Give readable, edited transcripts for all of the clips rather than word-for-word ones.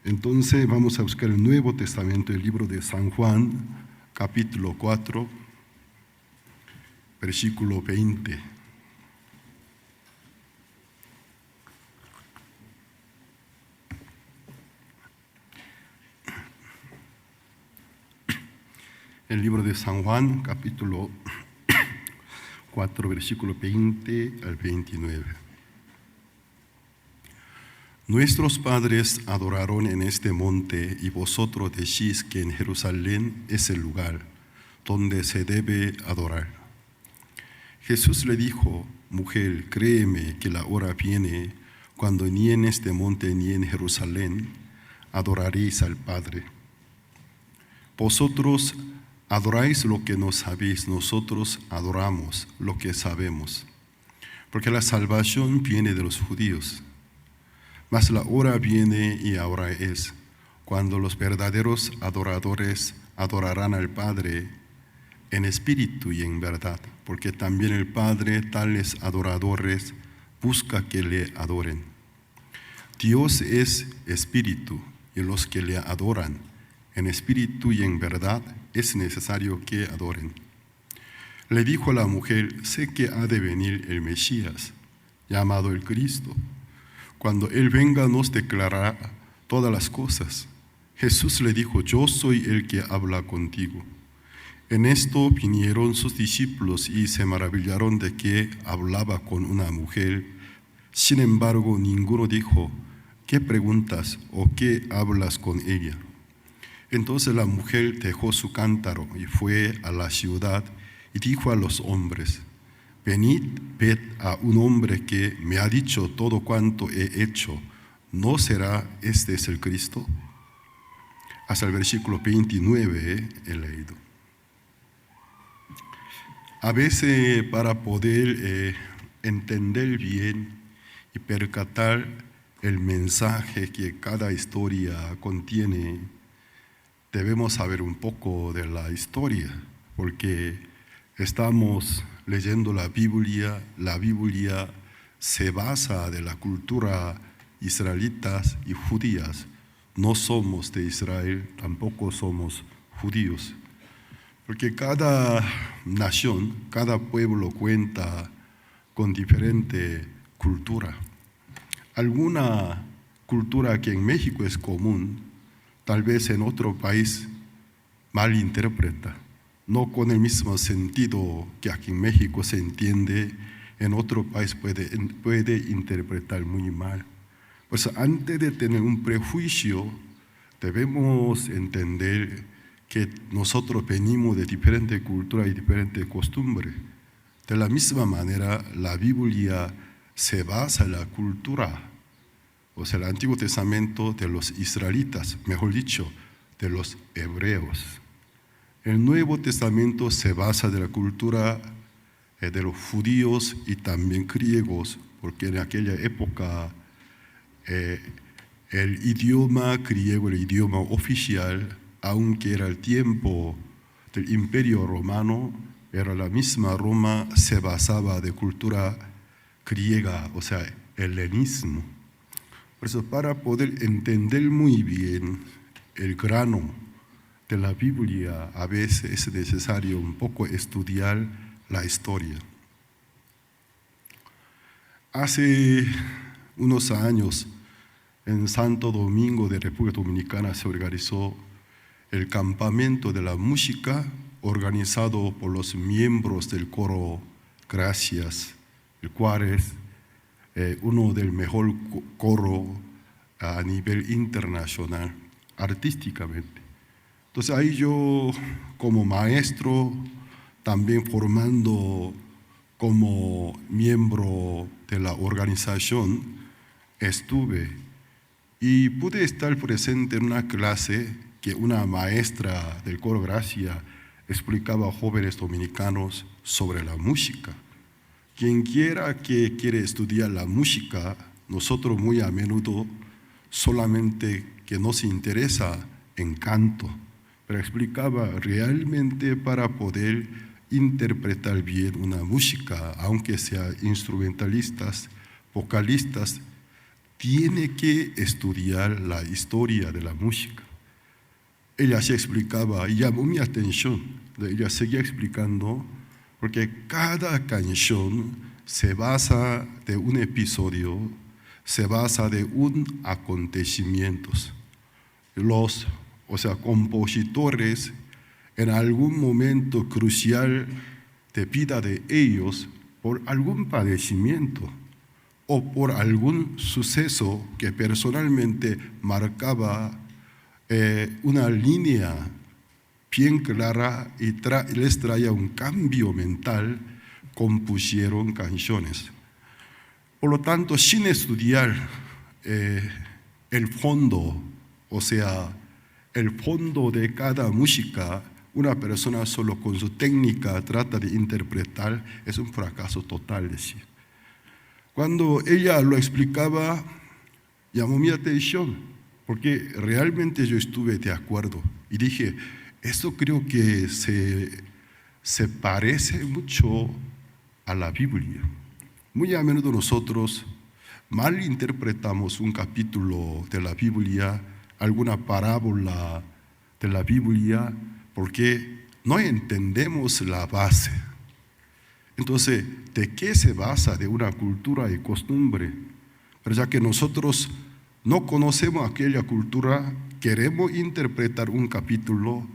Entonces vamos a buscar el Nuevo Testamento, el libro de San Juan, capítulo 4, versículo 20. El libro de San Juan, capítulo 4, versículo 20 al 29. Nuestros padres adoraron en este monte y vosotros decís que en Jerusalén es el lugar donde se debe adorar. Jesús le dijo: mujer, créeme que la hora viene cuando ni en este monte ni en Jerusalén adoraréis al Padre. Vosotros adoráis lo que no sabéis, nosotros adoramos lo que sabemos, porque la salvación viene de los judíos. Mas la hora viene y ahora es, cuando los verdaderos adoradores adorarán al Padre en espíritu y en verdad, porque también el Padre tales adoradores busca que le adoren. Dios es espíritu, y los que le adoran en espíritu y en verdad es necesario que adoren. Le dijo a la mujer: sé que ha de venir el Mesías, llamado el Cristo. Cuando Él venga nos declarará todas las cosas. Jesús le dijo: yo soy el que habla contigo. En esto vinieron sus discípulos y se maravillaron de que hablaba con una mujer. Sin embargo, ninguno dijo: ¿qué preguntas o qué hablas con ella? Entonces la mujer dejó su cántaro y fue a la ciudad y dijo a los hombres: venid, ved a un hombre que me ha dicho todo cuanto he hecho. ¿No será este es el Cristo? Hasta el versículo 29 he leído. A veces para poder entender bien y percatar el mensaje que cada historia contiene, debemos saber un poco de la historia, porque estamos leyendo la Biblia se basa de la cultura israelitas y judías. No somos de Israel, tampoco somos judíos, porque cada nación, cada pueblo cuenta con diferente cultura. Alguna cultura que en México es común, tal vez en otro país malinterpreta. No con el mismo sentido que aquí en México se entiende, en otro país puede interpretar muy mal. Pues antes de tener un prejuicio, debemos entender que nosotros venimos de diferente cultura y diferente costumbre. De la misma manera, la Biblia se basa en la cultura, o sea, el Antiguo Testamento de los israelitas, mejor dicho, de los hebreos. El Nuevo Testamento se basa de la cultura de los judíos y también griegos, porque en aquella época el idioma griego, el idioma oficial, aunque era el tiempo del Imperio Romano, pero la misma Roma se basaba de cultura griega, o sea, helenismo. Por eso, para poder entender muy bien el grano de la Biblia, a veces es necesario un poco estudiar la historia. Hace unos años, en Santo Domingo de República Dominicana, se organizó el campamento de la música organizado por los miembros del coro Gracias, el cual es uno del mejor coro a nivel internacional, artísticamente. Entonces ahí yo, como maestro, también formando como miembro de la organización, estuve y pude estar presente en una clase que una maestra del coro Gracia explicaba a jóvenes dominicanos sobre la música. Quien quiera que quiere estudiar la música, nosotros muy a menudo solamente que nos interesa en canto, pero explicaba realmente para poder interpretar bien una música, aunque sea instrumentalistas, vocalistas, tiene que estudiar la historia de la música. Ella se explicaba y llamó mi atención. Ella seguía explicando porque cada canción se basa de un episodio, se basa de un acontecimiento. Los compositores en algún momento crucial de vida de ellos, por algún padecimiento o por algún suceso que personalmente marcaba una línea bien clara y les traía un cambio mental, compusieron canciones. Por lo tanto, sin estudiar el fondo, el fondo de cada música, una persona solo con su técnica trata de interpretar, es un fracaso total, decía. Cuando ella lo explicaba, llamó mi atención, porque realmente yo estuve de acuerdo y dije, esto creo que se parece mucho a la Biblia. Muy a menudo nosotros malinterpretamos un capítulo de la Biblia, alguna parábola de la Biblia, porque no entendemos la base. Entonces, ¿de qué se basa? De una cultura y costumbre. Pero ya que nosotros no conocemos aquella cultura, queremos interpretar un capítulo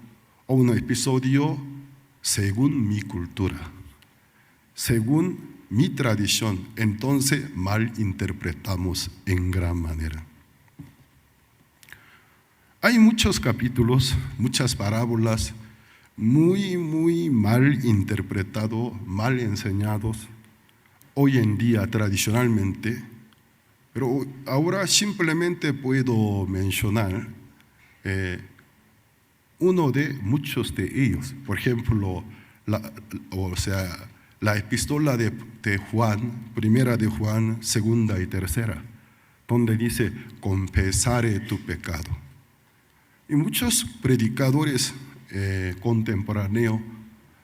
o un episodio según mi cultura, según mi tradición. Entonces, malinterpretamos en gran manera. Hay muchos capítulos, muchas parábolas, muy mal interpretados, mal enseñados, hoy en día tradicionalmente, pero ahora simplemente puedo mencionar uno de muchos de ellos. Por ejemplo, la epístola de Juan, primera de Juan, segunda y tercera, donde dice, confesaré tu pecado. Y muchos predicadores contemporáneos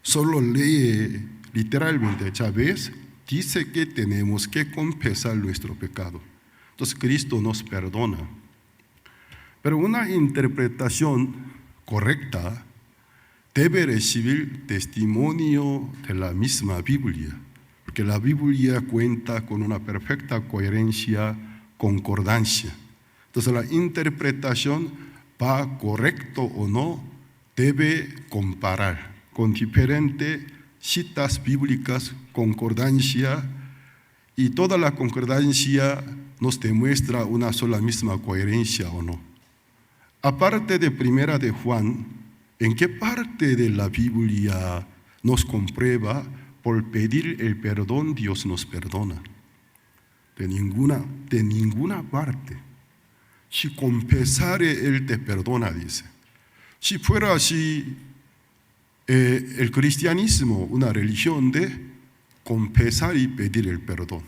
solo leen literalmente, ¿sabes? Dice que tenemos que confesar nuestro pecado. Entonces Cristo nos perdona. Pero una interpretación correcta debe recibir testimonio de la misma Biblia, porque la Biblia cuenta con una perfecta coherencia, concordancia. Entonces la interpretación, va correcto o no, debe comparar con diferentes citas bíblicas, concordancia, y toda la concordancia nos demuestra una sola misma coherencia o no. Aparte de primera de Juan, ¿en qué parte de la Biblia nos comprueba por pedir el perdón Dios nos perdona? De ninguna parte. Si confesare, Él te perdona, dice. Si fuera así, el cristianismo, una religión de confesar y pedir el perdón.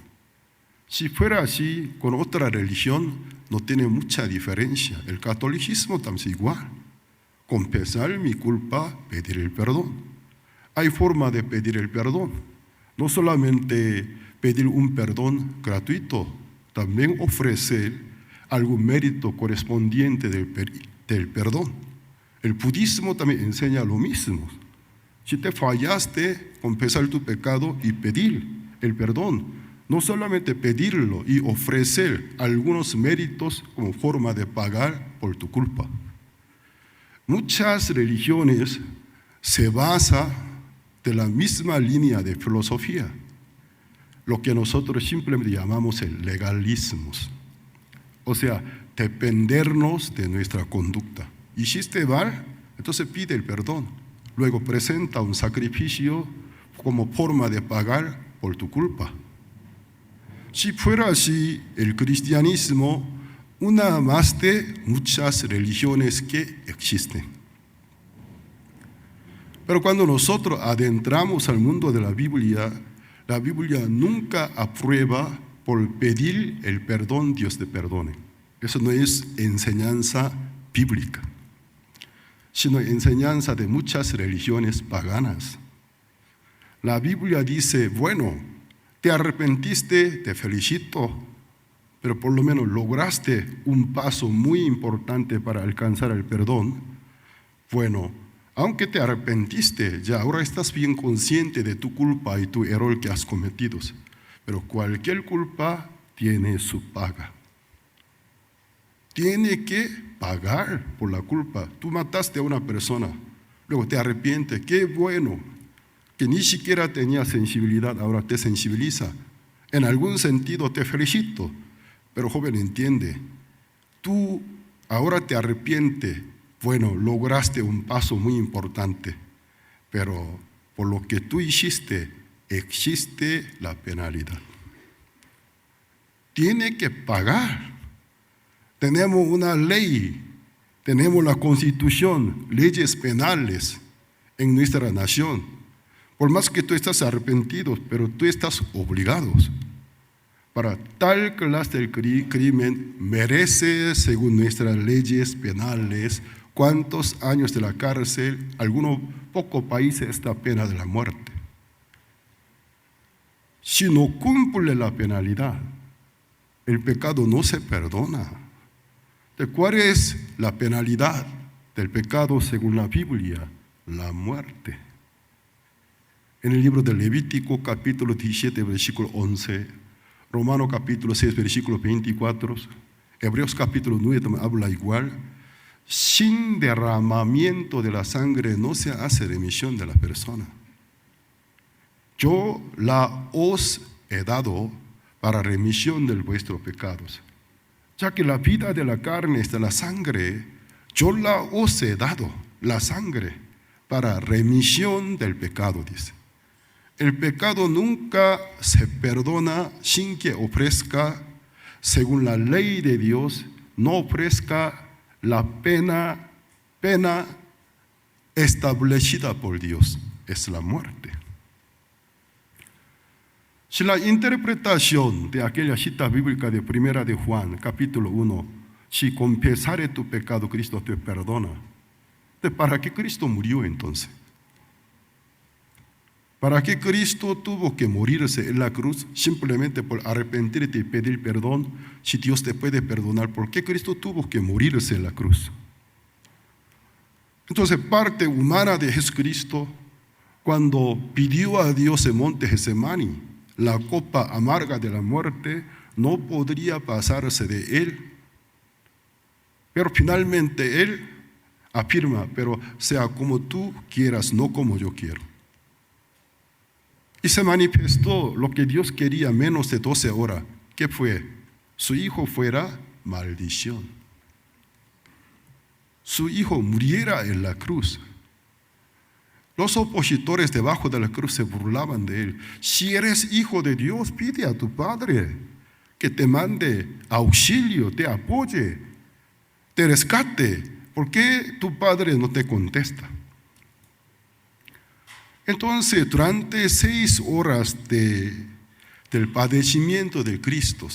Si fuera así, con otra religión no tiene mucha diferencia. El catolicismo también es igual. Confesar mi culpa, pedir el perdón. Hay forma de pedir el perdón. No solamente pedir un perdón gratuito, también ofrecer algún mérito correspondiente del perdón. El budismo también enseña lo mismo. Si te fallaste, confesar tu pecado y pedir el perdón. No solamente pedirlo y ofrecer algunos méritos como forma de pagar por tu culpa. Muchas religiones se basan de la misma línea de filosofía, lo que nosotros simplemente llamamos el legalismo. O sea, dependernos de nuestra conducta. Hiciste mal, entonces pide el perdón. Luego presenta un sacrificio como forma de pagar por tu culpa. Si fuera así, el cristianismo, una más de muchas religiones que existen. Pero cuando nosotros adentramos al mundo de la Biblia nunca aprueba por pedir el perdón, Dios te perdone. Eso no es enseñanza bíblica, sino enseñanza de muchas religiones paganas. La Biblia dice, bueno, te arrepentiste, te felicito, pero por lo menos lograste un paso muy importante para alcanzar el perdón. Bueno, aunque te arrepentiste, ya ahora estás bien consciente de tu culpa y tu error que has cometido. Pero cualquier culpa tiene su paga. Tiene que pagar por la culpa. Tú mataste a una persona, luego te arrepientes. Qué bueno que ni siquiera tenía sensibilidad, ahora te sensibiliza. En algún sentido te felicito, pero joven, entiende, tú ahora te arrepientes. Bueno, lograste un paso muy importante, pero por lo que tú hiciste, existe la penalidad. Tiene que pagar. Tenemos una ley, tenemos la Constitución, leyes penales en nuestra nación. Por más que tú estás arrepentido, pero tú estás obligado. Para tal clase de crimen merece, según nuestras leyes penales, cuántos años de la cárcel, algunos pocos países esta pena de la muerte. Si no cumple la penalidad, el pecado no se perdona. ¿De cuál es la penalidad del pecado según la Biblia? La muerte. En el libro de Levítico, capítulo 17, versículo 11, Romanos capítulo 6, versículo 24, Hebreos capítulo 9 también habla igual. Sin derramamiento de la sangre no se hace remisión de la persona. Yo la os he dado para remisión de vuestros pecados. Ya que la vida de la carne es de la sangre, yo la os he dado, la sangre, para remisión del pecado, dice. El pecado nunca se perdona sin que ofrezca, según la ley de Dios, no ofrezca la pena establecida por Dios, es la muerte. Si la interpretación de aquella cita bíblica de 1 de Juan, capítulo 1, si confesare tu pecado, Cristo te perdona. ¿Para qué Cristo murió entonces? ¿Para qué Cristo tuvo que morirse en la cruz? Simplemente por arrepentirte y pedir perdón. Si Dios te puede perdonar, ¿por qué Cristo tuvo que morirse en la cruz? Entonces, parte humana de Jesucristo, cuando pidió a Dios en monte Getsemaní la copa amarga de la muerte, no podría pasarse de él. Pero finalmente él afirma, pero sea como tú quieras, no como yo quiero. Y se manifestó lo que Dios quería menos de 12 horas. ¿Qué fue? Su hijo fuera maldición. Su hijo muriera en la cruz. Los opositores debajo de la cruz se burlaban de él. Si eres hijo de Dios, pide a tu Padre que te mande auxilio, te apoye, te rescate. ¿Por qué tu Padre no te contesta? Entonces, durante 6 horas del padecimiento de Cristo,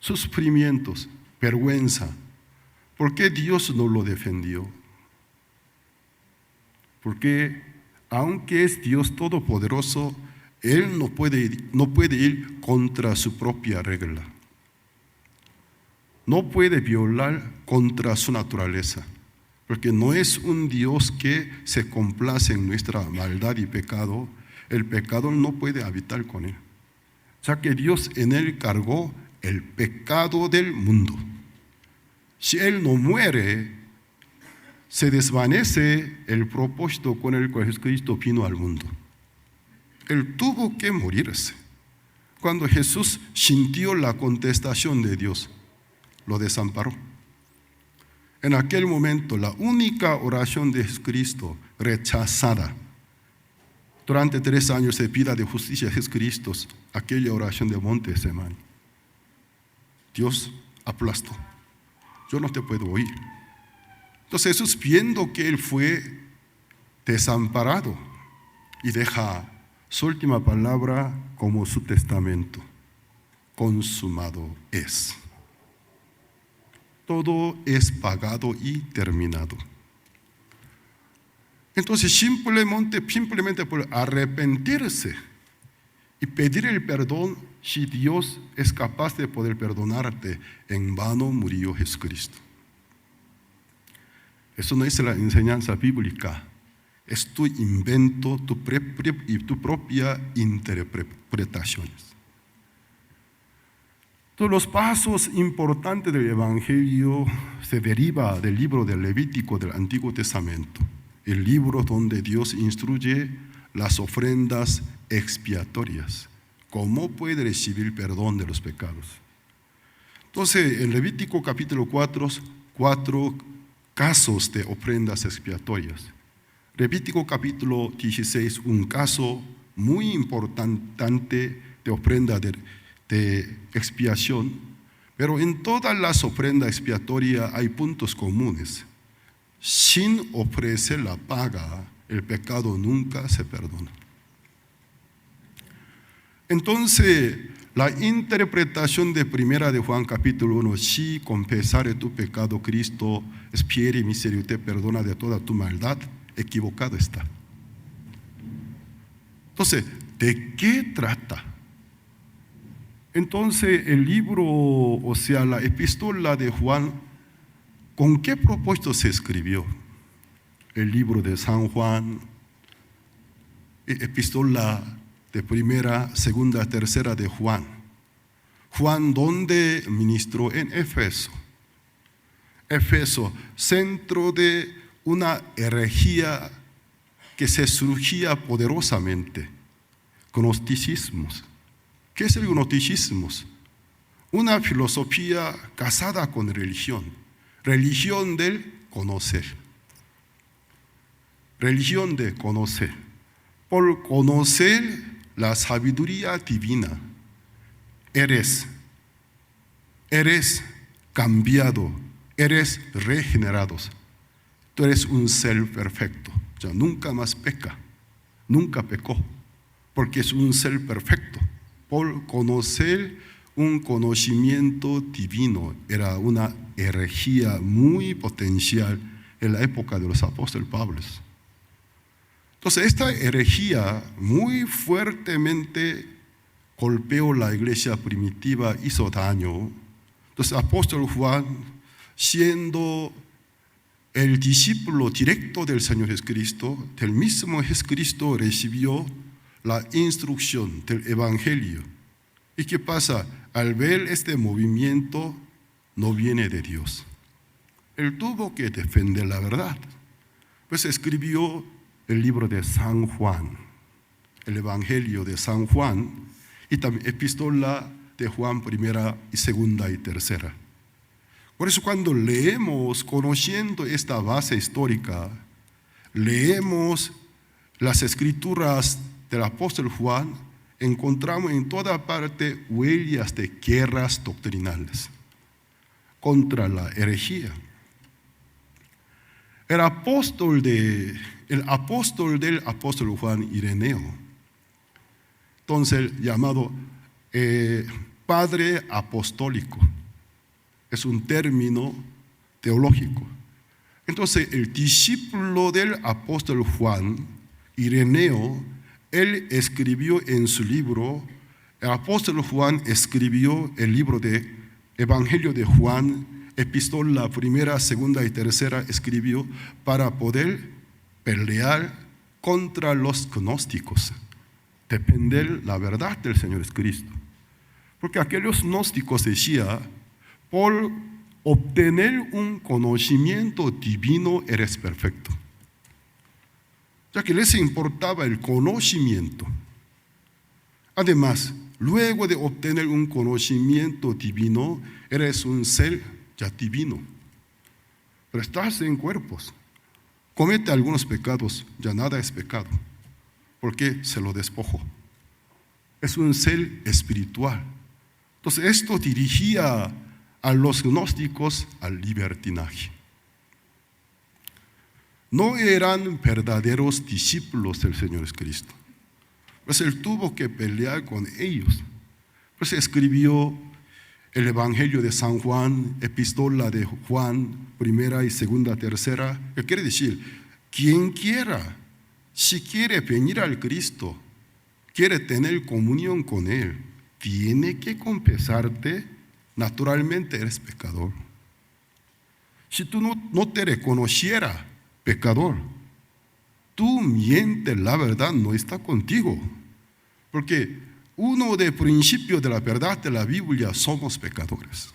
sufrimientos, vergüenza, ¿por qué Dios no lo defendió? Porque aunque es Dios todopoderoso, Él no puede ir contra su propia regla. No puede violar contra su naturaleza. Porque no es un Dios que se complace en nuestra maldad y pecado. El pecado no puede habitar con Él. Ya que Dios en Él cargó el pecado del mundo. Si Él no muere, se desvanece el propósito con el cual Jesucristo vino al mundo. Él tuvo que morirse. Cuando Jesús sintió la contestación de Dios, lo desamparó. En aquel momento, la única oración de Jesucristo rechazada. Durante 3 años de vida de justicia de Jesucristo, aquella oración de monte Getsemaní. Dios aplastó. Yo no te puedo oír. Entonces Jesús, viendo que Él fue desamparado, y deja su última palabra como su testamento. Consumado es. Todo es pagado y terminado. Entonces, simplemente por arrepentirse y pedir el perdón, si Dios es capaz de poder perdonarte, en vano murió Jesucristo. Eso no es la enseñanza bíblica, es tu invento y tu propia interpretación. Todos los pasos importantes del Evangelio se derivan del libro del Levítico del Antiguo Testamento, el libro donde Dios instruye las ofrendas expiatorias, cómo puede recibir perdón de los pecados. Entonces, en Levítico capítulo 4, 4 casos de ofrendas expiatorias. Levítico capítulo 16, un caso muy importante de ofrenda de expiación, pero en todas las ofrendas expiatorias hay puntos comunes. Sin ofrecer la paga, el pecado nunca se perdona. Entonces, la interpretación de primera de Juan capítulo 1, si confesare tu pecado, Cristo es fiel y misericordioso, te perdona de toda tu maldad, equivocado está. Entonces, ¿de qué trata? Entonces, el libro, o sea, la epístola de Juan, ¿con qué propósito se escribió? El libro de San Juan, epístola de primera, segunda, tercera de Juan. Juan, ¿dónde ministró? En Éfeso. Éfeso, centro de una herejía que se surgía poderosamente. Gnosticismos. ¿Qué es el gnosticismo? Una filosofía casada con religión. Religión del conocer. Religión de conocer. Por conocer la sabiduría divina, eres cambiado, eres regenerado. Tú eres un ser perfecto. Ya nunca más peca, nunca pecó, porque es un ser perfecto. Por conocer un conocimiento divino era una herejía muy potencial en la época de los apóstoles Pablo. Entonces, esta herejía muy fuertemente golpeó la iglesia primitiva, hizo daño. Entonces, el apóstol Juan, siendo el discípulo directo del Señor Jesucristo, del mismo Jesucristo, recibió la instrucción del Evangelio. ¿Y qué pasa? Al ver este movimiento, no viene de Dios. Él tuvo que defender la verdad. Pues escribió el libro de San Juan, el Evangelio de San Juan, y también epístola de Juan primera y segunda y tercera. Por eso cuando leemos, conociendo esta base histórica, leemos las escrituras del apóstol Juan, encontramos en toda parte huellas de guerras doctrinales contra la herejía. El apóstol del apóstol Juan, Ireneo, entonces llamado padre apostólico, es un término teológico. Entonces el discípulo del apóstol Juan, Ireneo, él escribió en su libro, el apóstol Juan escribió el libro de Evangelio de Juan, epístola primera, segunda y tercera, escribió para poder pelear contra los gnósticos, defender la verdad del Señor Jesucristo. Porque aquellos gnósticos decían, por obtener un conocimiento divino eres perfecto. Ya que les importaba el conocimiento. Además, luego de obtener un conocimiento divino, eres un ser ya divino. Pero estás en cuerpos. Comete algunos pecados, ya nada es pecado, porque se lo despojó. Es un ser espiritual. Entonces, esto dirigía a los gnósticos al libertinaje. No eran verdaderos discípulos del Señor Jesucristo. Pues él tuvo que pelear con ellos. Pues escribió el Evangelio de San Juan, epístola de Juan, primera y segunda, tercera. ¿Qué quiere decir? Quien quiera, si quiere venir al Cristo, quiere tener comunión con Él, tiene que confesarte, naturalmente eres pecador. Si tú no te reconocieras pecador, tú mientes, la verdad no está contigo. Porque uno de los principios de la verdad de la Biblia, somos pecadores.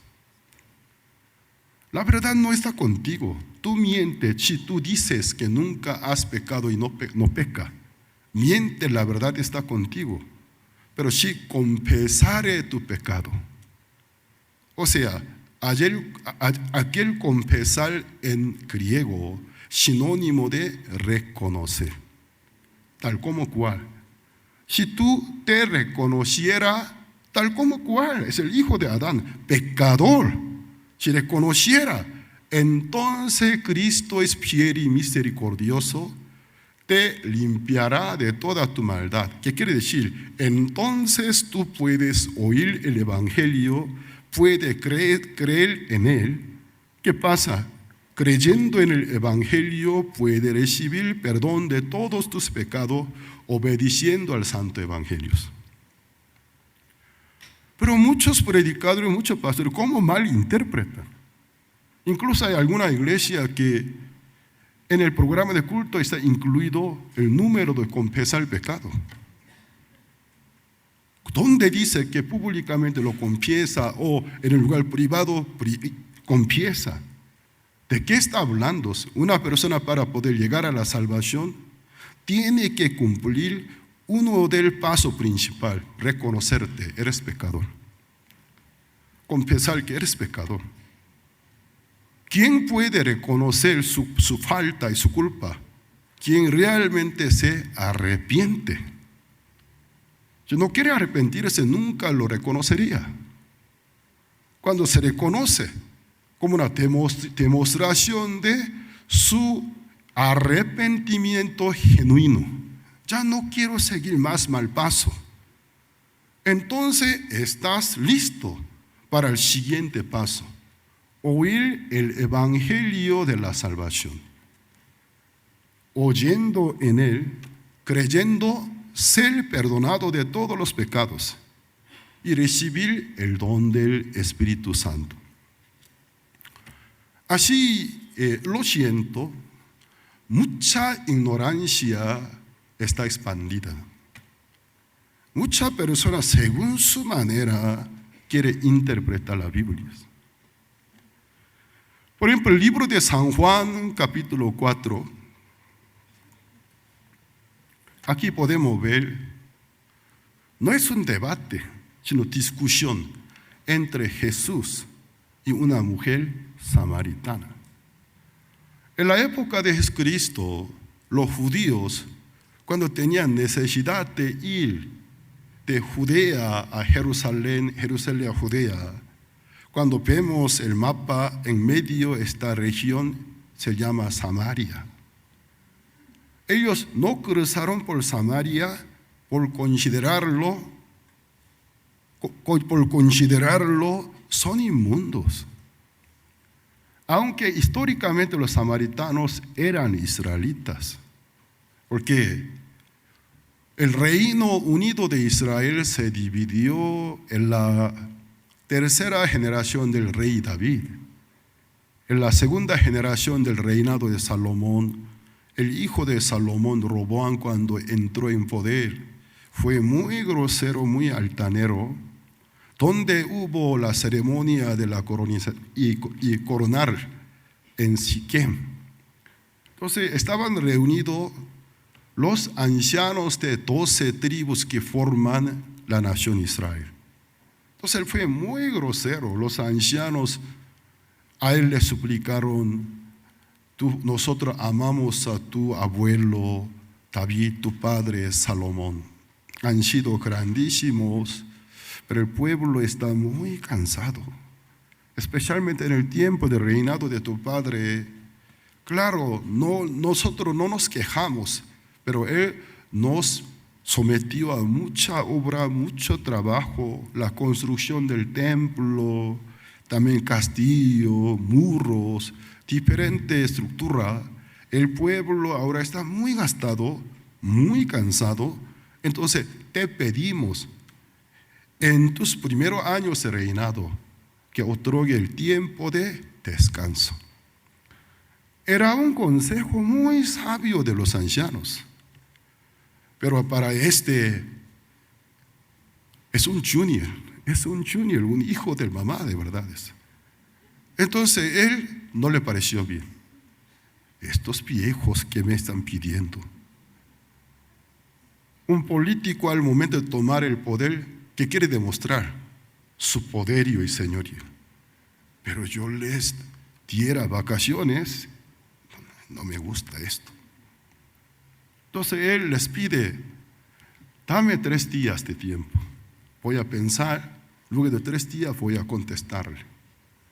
La verdad no está contigo. Tú mientes si tú dices que nunca has pecado y no peca. Miente, la verdad está contigo. Pero si confesare tu pecado, o sea, aquel confesar en griego, sinónimo de reconocer, tal como cual. Si tú te reconocieras tal como cual, es el hijo de Adán, pecador, si reconociera, entonces Cristo es fiel y misericordioso, te limpiará de toda tu maldad. ¿Qué quiere decir? Entonces tú puedes oír el Evangelio, puedes creer en él. ¿Qué pasa? Creyendo en el Evangelio puedes recibir perdón de todos tus pecados, obedeciendo al Santo Evangelio. Pero muchos predicadores, muchos pastores, ¿cómo malinterpretan? Incluso hay alguna iglesia que en el programa de culto está incluido el número de confesar el pecado. ¿Dónde dice que públicamente lo confiesa o en el lugar privado confiesa? ¿De qué está hablando? Una persona, para poder llegar a la salvación tiene que cumplir uno del paso principal: reconocerte, eres pecador, confesar que eres pecador. ¿Quién puede reconocer su falta y su culpa? Quien realmente se arrepiente. Si no quiere arrepentirse, nunca lo reconocería. Cuando se reconoce como una demostración de su arrepentimiento genuino, ya no quiero seguir más mal paso, entonces estás listo para el siguiente paso: oír el Evangelio de la salvación, oyendo en él, creyendo ser perdonado de todos los pecados y recibir el don del Espíritu Santo. Así, lo siento, mucha ignorancia está expandida. Muchas personas, según su manera, quieren interpretar la Biblia. Por ejemplo, el libro de San Juan, capítulo 4, aquí podemos ver, no es un debate, sino discusión entre Jesús y una mujer samaritana. En la época de Jesucristo, los judíos, cuando tenían necesidad de ir de Judea a Jerusalén, Jerusalén a Judea, cuando vemos el mapa, en medio de esta región se llama Samaria. Ellos no cruzaron por Samaria por considerarlo son inmundos. Aunque históricamente los samaritanos eran israelitas, porque el Reino Unido de Israel se dividió en la tercera generación del rey David, en la segunda generación del reinado de Salomón. El hijo de Salomón, Roboam, cuando entró en poder, fue muy grosero, muy altanero, donde hubo la ceremonia de la coronación y coronar en Siquem. Entonces estaban reunidos los ancianos de 12 tribus que forman la nación Israel. Entonces él fue muy grosero. Los ancianos a él le suplicaron: nosotros amamos a tu abuelo David, tu padre Salomón. Han sido grandísimos, pero el pueblo está muy cansado, especialmente en el tiempo del reinado de tu padre. Claro, nosotros no nos quejamos, pero él nos sometió a mucha obra, mucho trabajo, la construcción del templo, también castillo, muros, diferente estructura. El pueblo ahora está muy gastado, muy cansado. Entonces te pedimos, en tus primeros años de reinado, que otorgue el tiempo de descanso. Era un consejo muy sabio de los ancianos, pero para este es un junior, un hijo del mamá de verdades. Entonces él no le pareció bien. Estos viejos que me están pidiendo. Un político al momento de tomar el poder que quiere demostrar su poderío y señorío. Pero yo les diera vacaciones, no me gusta esto. Entonces él les pide, dame 3 días de tiempo. Voy a pensar, luego de 3 días voy a contestarle.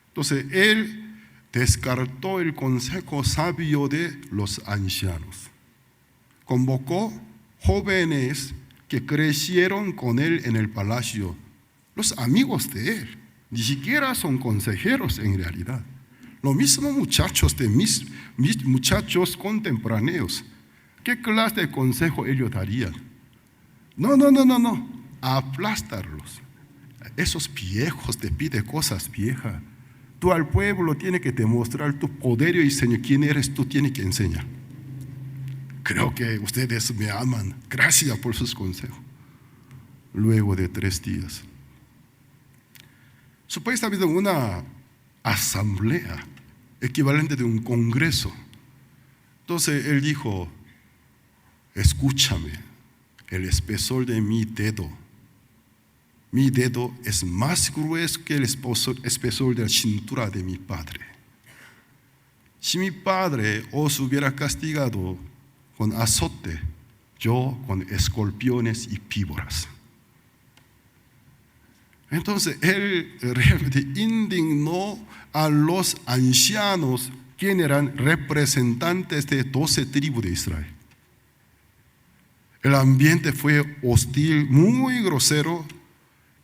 Entonces él descartó el consejo sabio de los ancianos. Convocó jóvenes que crecieron con él en el palacio, los amigos de él, ni siquiera son consejeros en realidad. Lo mismo muchachos de mis muchachos contemporáneos. ¿Qué clase de consejo ellos darían? No, aplastarlos. Esos viejos te piden cosas viejas. Tú al pueblo tienes que demostrar tu poder y señor, quién eres, tú tienes que enseñar. Creo que ustedes me aman. Gracias por sus consejos. Luego de 3 días, supuestamente una asamblea, equivalente de un congreso. Entonces él dijo, escúchame, el espesor de mi dedo es más grueso que el espesor de la cintura de mi padre. Si mi padre os hubiera castigado con azote, yo con escorpiones y víboras. Entonces él realmente indignó a los ancianos, quienes eran representantes de 12 tribus de Israel. El ambiente fue hostil, muy grosero,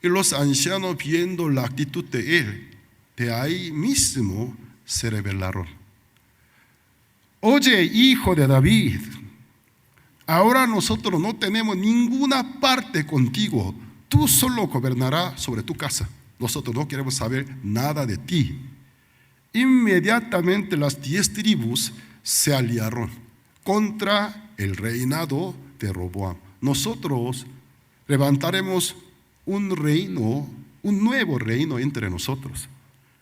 y los ancianos, viendo la actitud de él, de ahí mismo se rebelaron. Oye, hijo de David, ahora nosotros no tenemos ninguna parte contigo. Tú solo gobernarás sobre tu casa. Nosotros no queremos saber nada de ti. Inmediatamente las 10 tribus se aliaron contra el reinado de Roboam. Nosotros levantaremos un nuevo reino entre nosotros.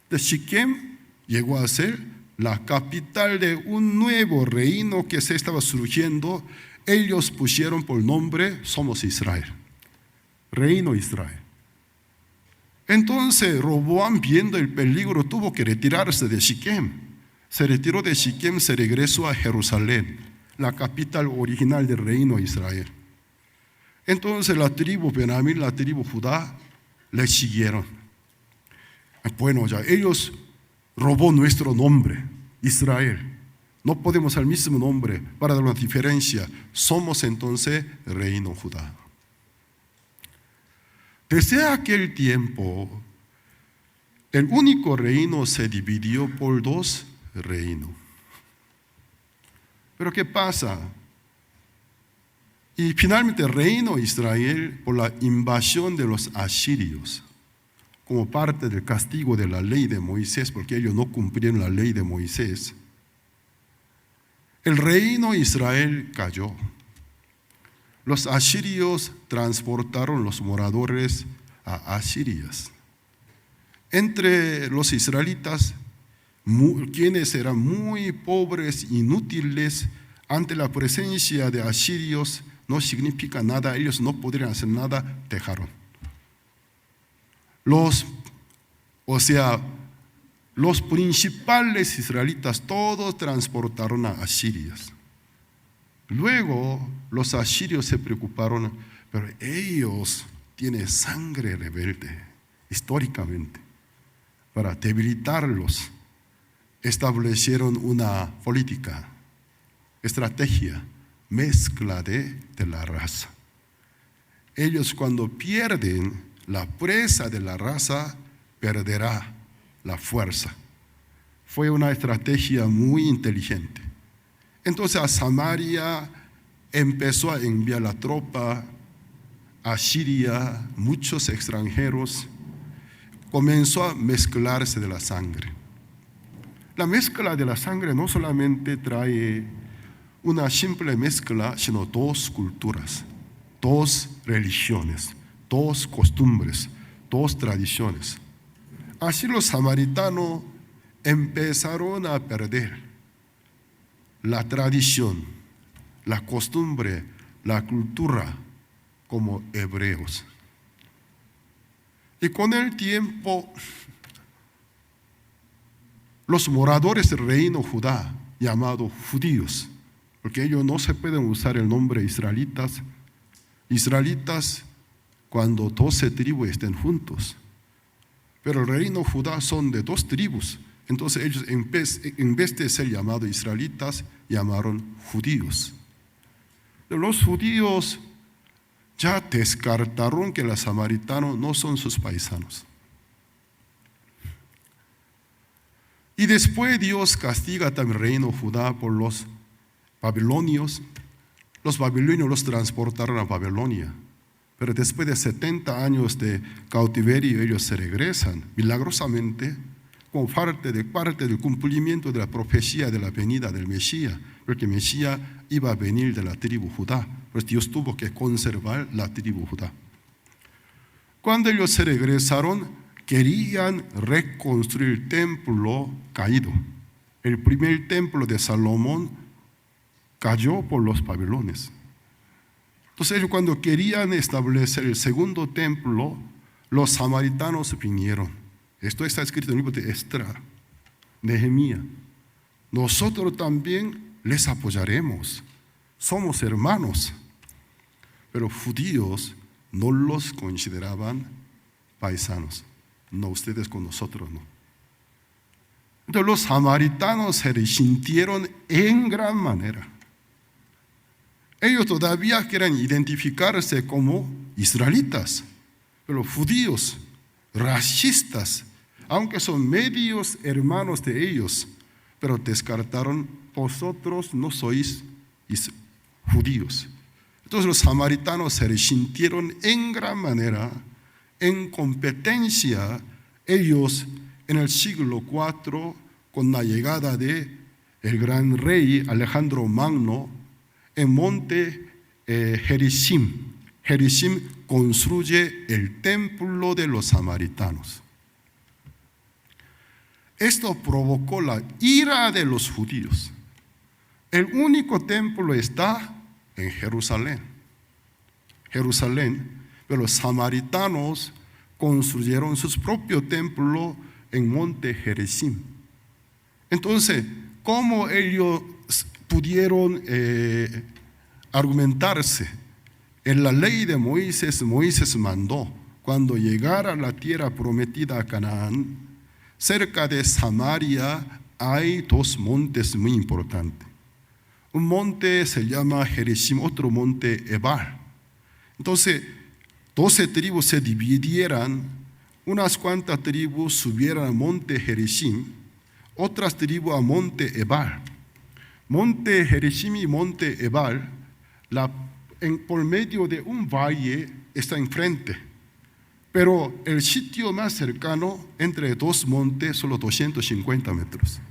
De Siquem llegó a ser la capital de un nuevo reino que se estaba surgiendo. Ellos pusieron por nombre, somos Israel. Reino Israel. Entonces Roboam, viendo el peligro, tuvo que retirarse de Siquem. Se retiró de Siquem, se regresó a Jerusalén, la capital original del reino Israel. Entonces la tribu Benjamín, la tribu Judá, le siguieron. Bueno, ya ellos robó nuestro nombre, Israel. No podemos usar el mismo nombre para dar una diferencia. Somos entonces reino Judá. Desde aquel tiempo, el único reino se dividió por 2 reinos. Pero ¿qué pasa? Y finalmente el reino Israel, por la invasión de los asirios, como parte del castigo de la ley de Moisés, porque ellos no cumplieron la ley de Moisés, el reino Israel cayó. Los asirios transportaron los moradores a Asirias. Entre los israelitas, quienes eran muy pobres, inútiles, ante la presencia de asirios, no significa nada, ellos no podrían hacer nada, dejaron. Los principales israelitas todos transportaron a Asirias. Luego los asirios se preocuparon, pero ellos tienen sangre rebelde históricamente. Para debilitarlos, establecieron una política, estrategia, mezcla de la raza. Ellos, cuando pierden la presa de la raza, perderá la fuerza. Fue una estrategia muy inteligente. Entonces a Samaria empezó a enviar la tropa Asiria, muchos extranjeros, comenzó a mezclarse de la sangre. La mezcla de la sangre no solamente trae una simple mezcla, sino dos culturas, dos religiones, dos costumbres, dos tradiciones. Así los samaritanos empezaron a perder la tradición, la costumbre, la cultura como hebreos. Y con el tiempo, los moradores del reino Judá, llamados judíos, porque ellos no se pueden usar el nombre israelitas, cuando 12 tribus estén juntos. Pero el reino Judá son de 2 tribus, entonces ellos en vez de ser llamados israelitas, llamaron judíos. Los judíos ya descartaron que los samaritanos no son sus paisanos. Y después Dios castiga también el reino Judá por los babilonios. Los babilonios los transportaron a Babilonia. Pero después de 70 años de cautiverio, ellos se regresan milagrosamente como parte del cumplimiento de la profecía de la venida del Mesías, porque el Mesías iba a venir de la tribu Judá, pues Dios tuvo que conservar la tribu Judá. Cuando ellos se regresaron, querían reconstruir el templo caído. El primer templo de Salomón cayó por los babilonios. Entonces ellos cuando querían establecer el segundo templo, los samaritanos vinieron. Esto está escrito en el libro de Esdras, Nehemías. Nosotros también les apoyaremos. Somos hermanos. Pero judíos no los consideraban paisanos. No, ustedes con nosotros no. Entonces los samaritanos se resintieron en gran manera. Ellos todavía quieren identificarse como israelitas, pero judíos, racistas, aunque son medios hermanos de ellos, pero descartaron: vosotros no sois judíos. Entonces los samaritanos se resintieron en gran manera. En competencia, ellos en el siglo IV, con la llegada de el gran rey Alejandro Magno, en monte Gerizim construye el templo de los samaritanos. Esto provocó la ira de los judíos. El único templo está en Jerusalén, pero los samaritanos construyeron su propio templo en monte Gerizim. Entonces, ¿cómo ellos pudieron argumentarse? En la ley de Moisés mandó, cuando llegara a la tierra prometida a Canaán, cerca de Samaria hay 2 montes muy importantes. Un monte se llama Gerizim, otro monte Ebal. Entonces, 12 tribus se dividieran, unas cuantas tribus subieran al monte Gerizim, otras tribus a monte Ebal. Monte Gerizim y monte Ebal, por medio de un valle, está enfrente. Pero el sitio más cercano entre 2 montes, solo 250 metros.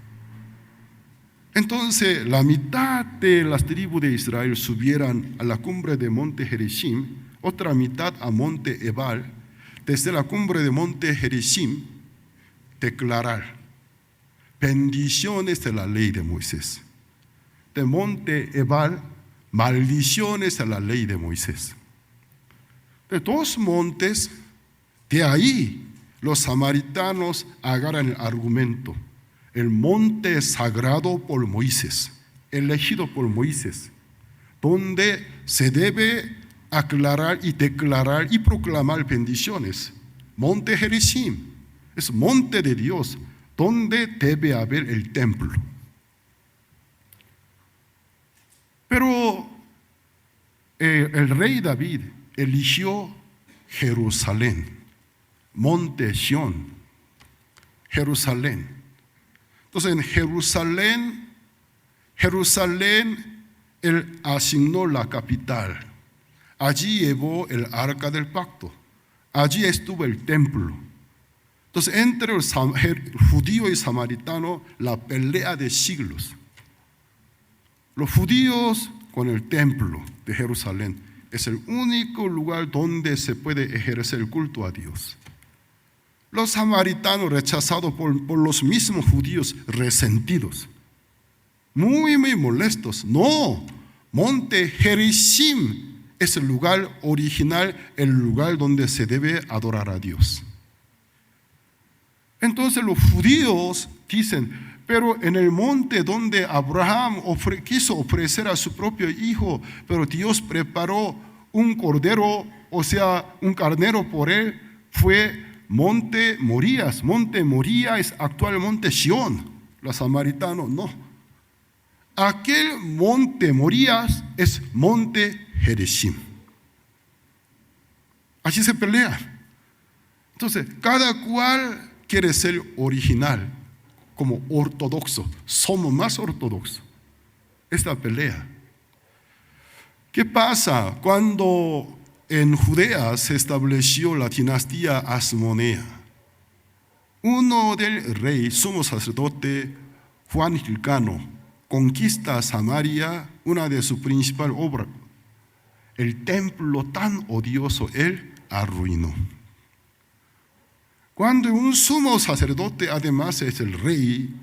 Entonces, la mitad de las tribus de Israel subieran a la cumbre de monte Gerizim, otra mitad a monte Ebal. Desde la cumbre de monte Gerizim, declarar bendiciones de la ley de Moisés. De monte Ebal, maldiciones a la ley de Moisés. De 2 montes, de ahí los samaritanos agarran el argumento: el monte sagrado por Moisés, elegido por Moisés, donde se debe aclarar y declarar y proclamar bendiciones. Monte Gerizim es monte de Dios, donde debe haber el templo. Pero el rey David eligió Jerusalén, monte Sión, Jerusalén. Entonces en Jerusalén él asignó la capital. Allí llevó el arca del pacto. Allí estuvo el templo. Entonces, entre el judío y samaritano, la pelea de siglos. Los judíos con el templo de Jerusalén es el único lugar donde se puede ejercer el culto a Dios. Los samaritanos rechazados por los mismos judíos resentidos, muy molestos. No, monte Gerizim es el lugar original, el lugar donde se debe adorar a Dios. Entonces los judíos dicen, pero en el monte donde Abraham quiso ofrecer a su propio hijo, pero Dios preparó un cordero, o sea, un carnero por él, fue monte Morías. Monte Moría es actual monte Sión. Los samaritanos no. Aquel monte Morías es monte Gerizim. Así se pelea. Entonces, cada cual quiere ser original, como ortodoxo. Somos más ortodoxos. Esta pelea. ¿Qué pasa cuando en Judea se estableció la dinastía asmonea? Uno del rey, sumo sacerdote Juan Gilcano, conquista Samaria, una de sus principales obras. El templo tan odioso él arruinó. Cuando un sumo sacerdote, además es el rey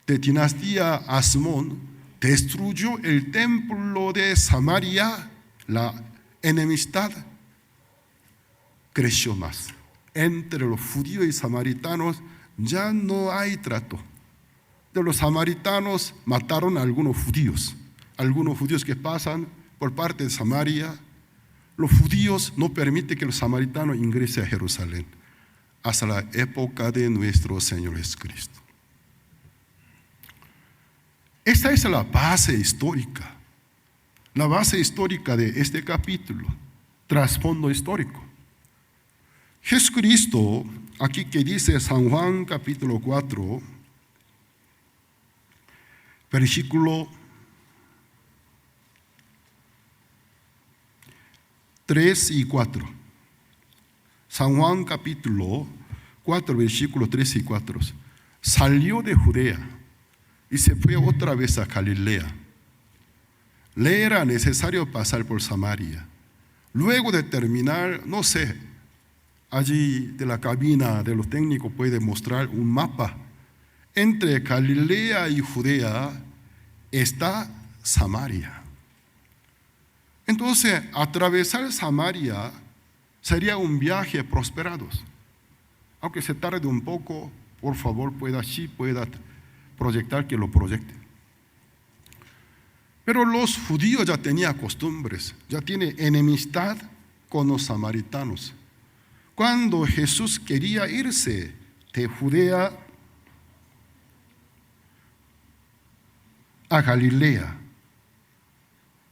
de dinastía Asmón, destruyó el templo de Samaria, la enemistad creció más. Entre los judíos y samaritanos ya no hay trato. De los samaritanos mataron a algunos judíos que pasan por parte de Samaria. Los judíos no permiten que los samaritanos ingresen a Jerusalén hasta la época de nuestro Señor Jesucristo. Esta es la base histórica de este capítulo, trasfondo histórico. Jesucristo, aquí que dice San Juan capítulo 4, versículo 3 y 4. San Juan capítulo 4, versículos 3 y 4. Salió de Judea y se fue otra vez a Galilea. Le era necesario pasar por Samaria. Luego de terminar, no sé, allí de la cabina de los técnicos puede mostrar un mapa. Entre Galilea y Judea está Samaria. Entonces, atravesar Samaria sería un viaje prosperado. Aunque se tarde un poco, por favor, pueda proyectar, que lo proyecte. Pero los judíos ya tenían costumbres, ya tienen enemistad con los samaritanos. Cuando Jesús quería irse de Judea a Galilea,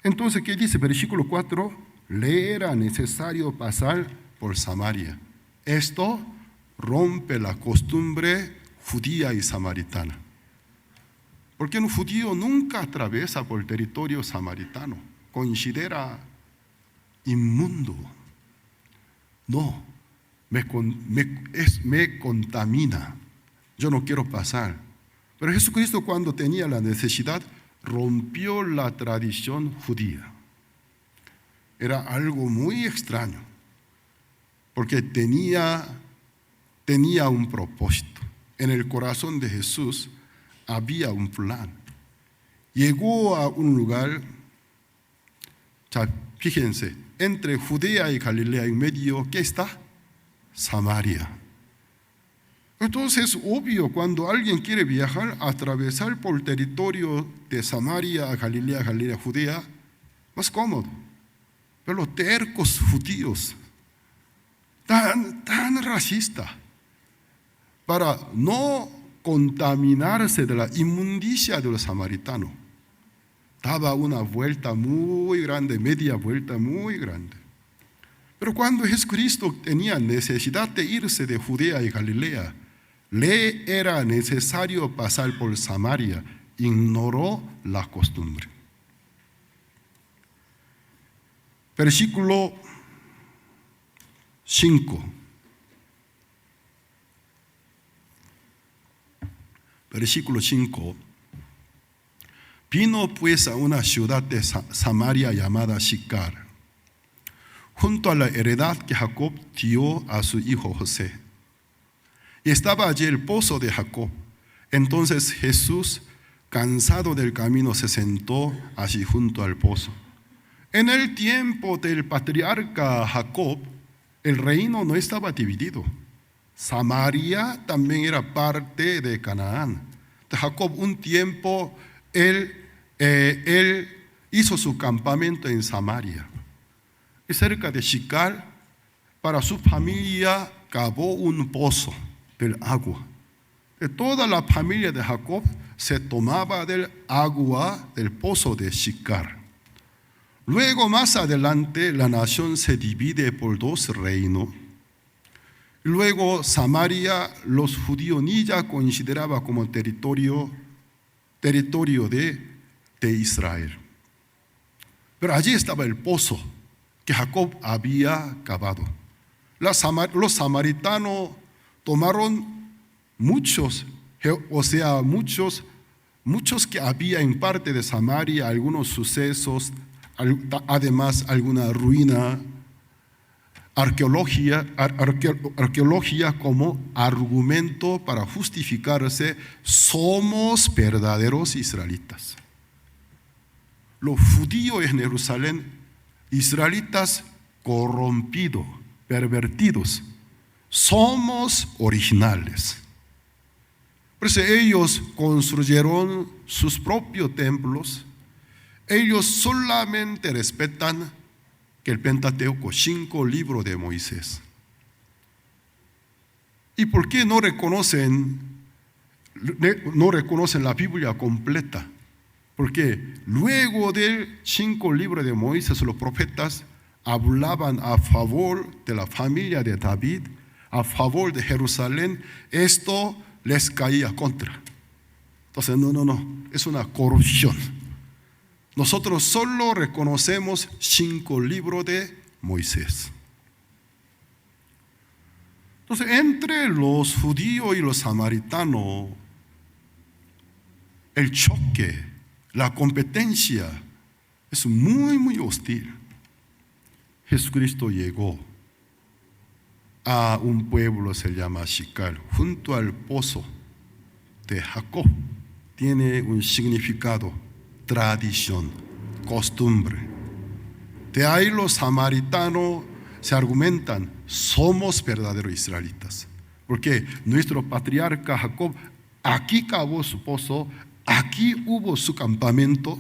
entonces, ¿qué dice? Versículo 4, le era necesario pasar por Samaria. Esto rompe la costumbre judía y samaritana. Porque un judío nunca atraviesa por el territorio samaritano. Considera inmundo. No, me contamina. Yo no quiero pasar. Pero Jesucristo, cuando tenía la necesidad, rompió la tradición judía. Era algo muy extraño, porque tenía un propósito. En el corazón de Jesús había un plan. Llegó a un lugar, fíjense, entre Judea y Galilea en medio, ¿qué está? Samaria. Entonces es obvio, cuando alguien quiere viajar, atravesar por el territorio de Samaria a Galilea, Judea, más cómodo. Pero los tercos judíos, tan racistas, para no contaminarse de la inmundicia de los samaritanos, daba una vuelta muy grande, media vuelta muy grande. Pero cuando Jesucristo tenía necesidad de irse de Judea y Galilea, le era necesario pasar por Samaria, ignoró la costumbre. Versículo 5. Versículo 5. Vino pues a una ciudad de Samaria llamada Sicar, junto a la heredad que Jacob dio a su hijo José. Y estaba allí el pozo de Jacob. Entonces Jesús, cansado del camino, se sentó allí junto al pozo. En el tiempo del patriarca Jacob, el reino no estaba dividido. Samaria también era parte de Canaán. Jacob un tiempo, él hizo su campamento en Samaria. Y cerca de Sicar, para su familia, cavó un pozo del agua. De toda la familia de Jacob se tomaba del agua del pozo de Sicar. Luego, más adelante, la nación se divide por dos reinos. Luego, Samaria, los judíos ni ya consideraba como territorio de Israel. Pero allí estaba el pozo que Jacob había cavado. Los samaritanos tomaron muchos que había en parte de Samaria, algunos sucesos, además alguna ruina, arqueología como argumento para justificarse: somos verdaderos israelitas. Los judíos en Jerusalén, israelitas corrompidos, pervertidos, somos originales. Por eso ellos construyeron sus propios templos. Ellos solamente respetan que el Pentateuco, 5 libros de Moisés. ¿Y por qué no reconocen la Biblia completa? Porque luego del 5 libros de Moisés, los profetas hablaban a favor de la familia de David, a favor de Jerusalén. Esto les caía contra. Entonces, no, es una corrupción. Nosotros solo reconocemos 5 libros de Moisés. Entonces, entre los judíos y los samaritanos, el choque, la competencia es muy, muy hostil. Jesucristo llegó a un pueblo, se llama Sicar, junto al pozo de Jacob. Tiene un significado: tradición, costumbre. De ahí los samaritanos se argumentan: somos verdaderos israelitas, porque nuestro patriarca Jacob aquí cavó su pozo, aquí hubo su campamento.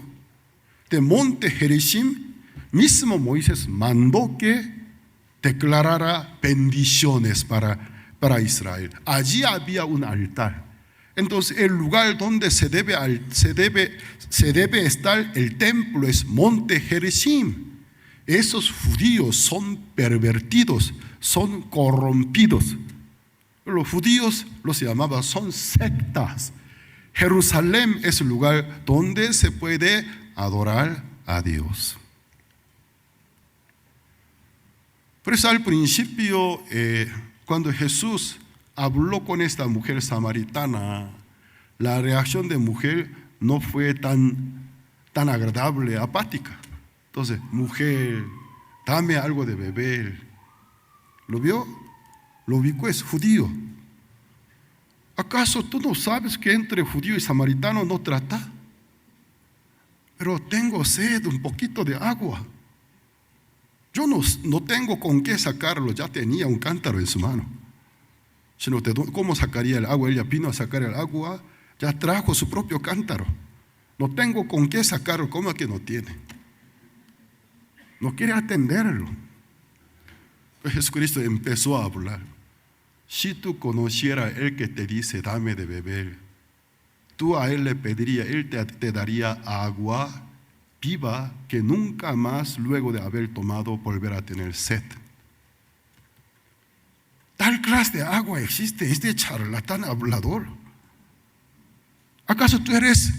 De monte Gerizim, mismo Moisés mandó que declarara bendiciones para Israel. Allí había un altar. Entonces el lugar donde se debe estar el templo es monte Gerizim. Esos judíos son pervertidos, son corrompidos. Los judíos los llamaban, son sectas. Jerusalén es el lugar donde se puede adorar a Dios. Por eso al principio, cuando Jesús habló con esta mujer samaritana, la reacción de mujer no fue tan agradable, apática. Entonces, mujer, dame algo de beber. ¿Lo vio? Lo ubicó, es judío. ¿Acaso tú no sabes que entre judío y samaritano no trata? Pero tengo sed, un poquito de agua. Yo no tengo con qué sacarlo, ya tenía un cántaro en su mano. Sino, ¿cómo sacaría el agua? Ella vino a sacar el agua, ya trajo su propio cántaro. No tengo con qué sacarlo, ¿cómo que no tiene? No quiere atenderlo. Pues Jesucristo empezó a hablar. Si tú conocieras a él que te dice, dame de beber, tú a él le pedirías, él te daría agua viva que nunca más, luego de haber tomado, volverá a tener sed. Tal clase de agua existe, este charlatán hablador. ¿Acaso tú eres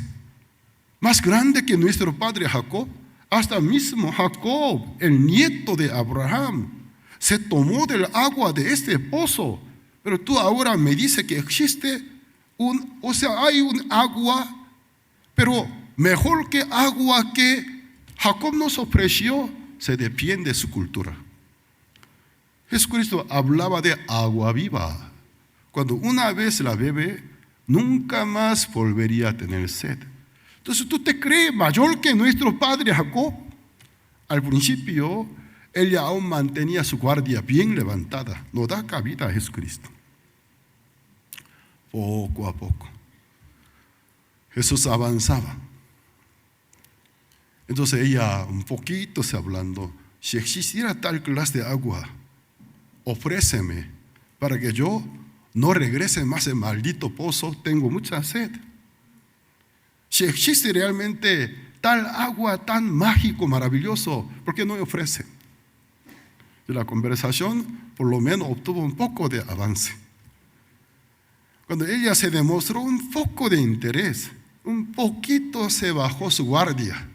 más grande que nuestro padre Jacob? Hasta mismo Jacob, el nieto de Abraham, se tomó del agua de este pozo. Pero tú ahora me dices que existe hay un agua, pero mejor que agua que Jacob nos ofreció, se depende de su cultura. Jesucristo hablaba de agua viva. Cuando una vez la bebe, nunca más volvería a tener sed. Entonces tú te crees mayor que nuestro padre Jacob. Al principio, ella aún mantenía su guardia bien levantada. No da cabida a Jesucristo. Poco a poco, Jesús avanzaba. Entonces ella un poquito se hablando, si existiera tal clase de agua, ofréceme para que yo no regrese más al maldito pozo, tengo mucha sed. Si existe realmente tal agua tan mágico, maravilloso, ¿por qué no me ofrece? Y la conversación por lo menos obtuvo un poco de avance. Cuando ella se demostró un poco de interés, un poquito se bajó su guardia.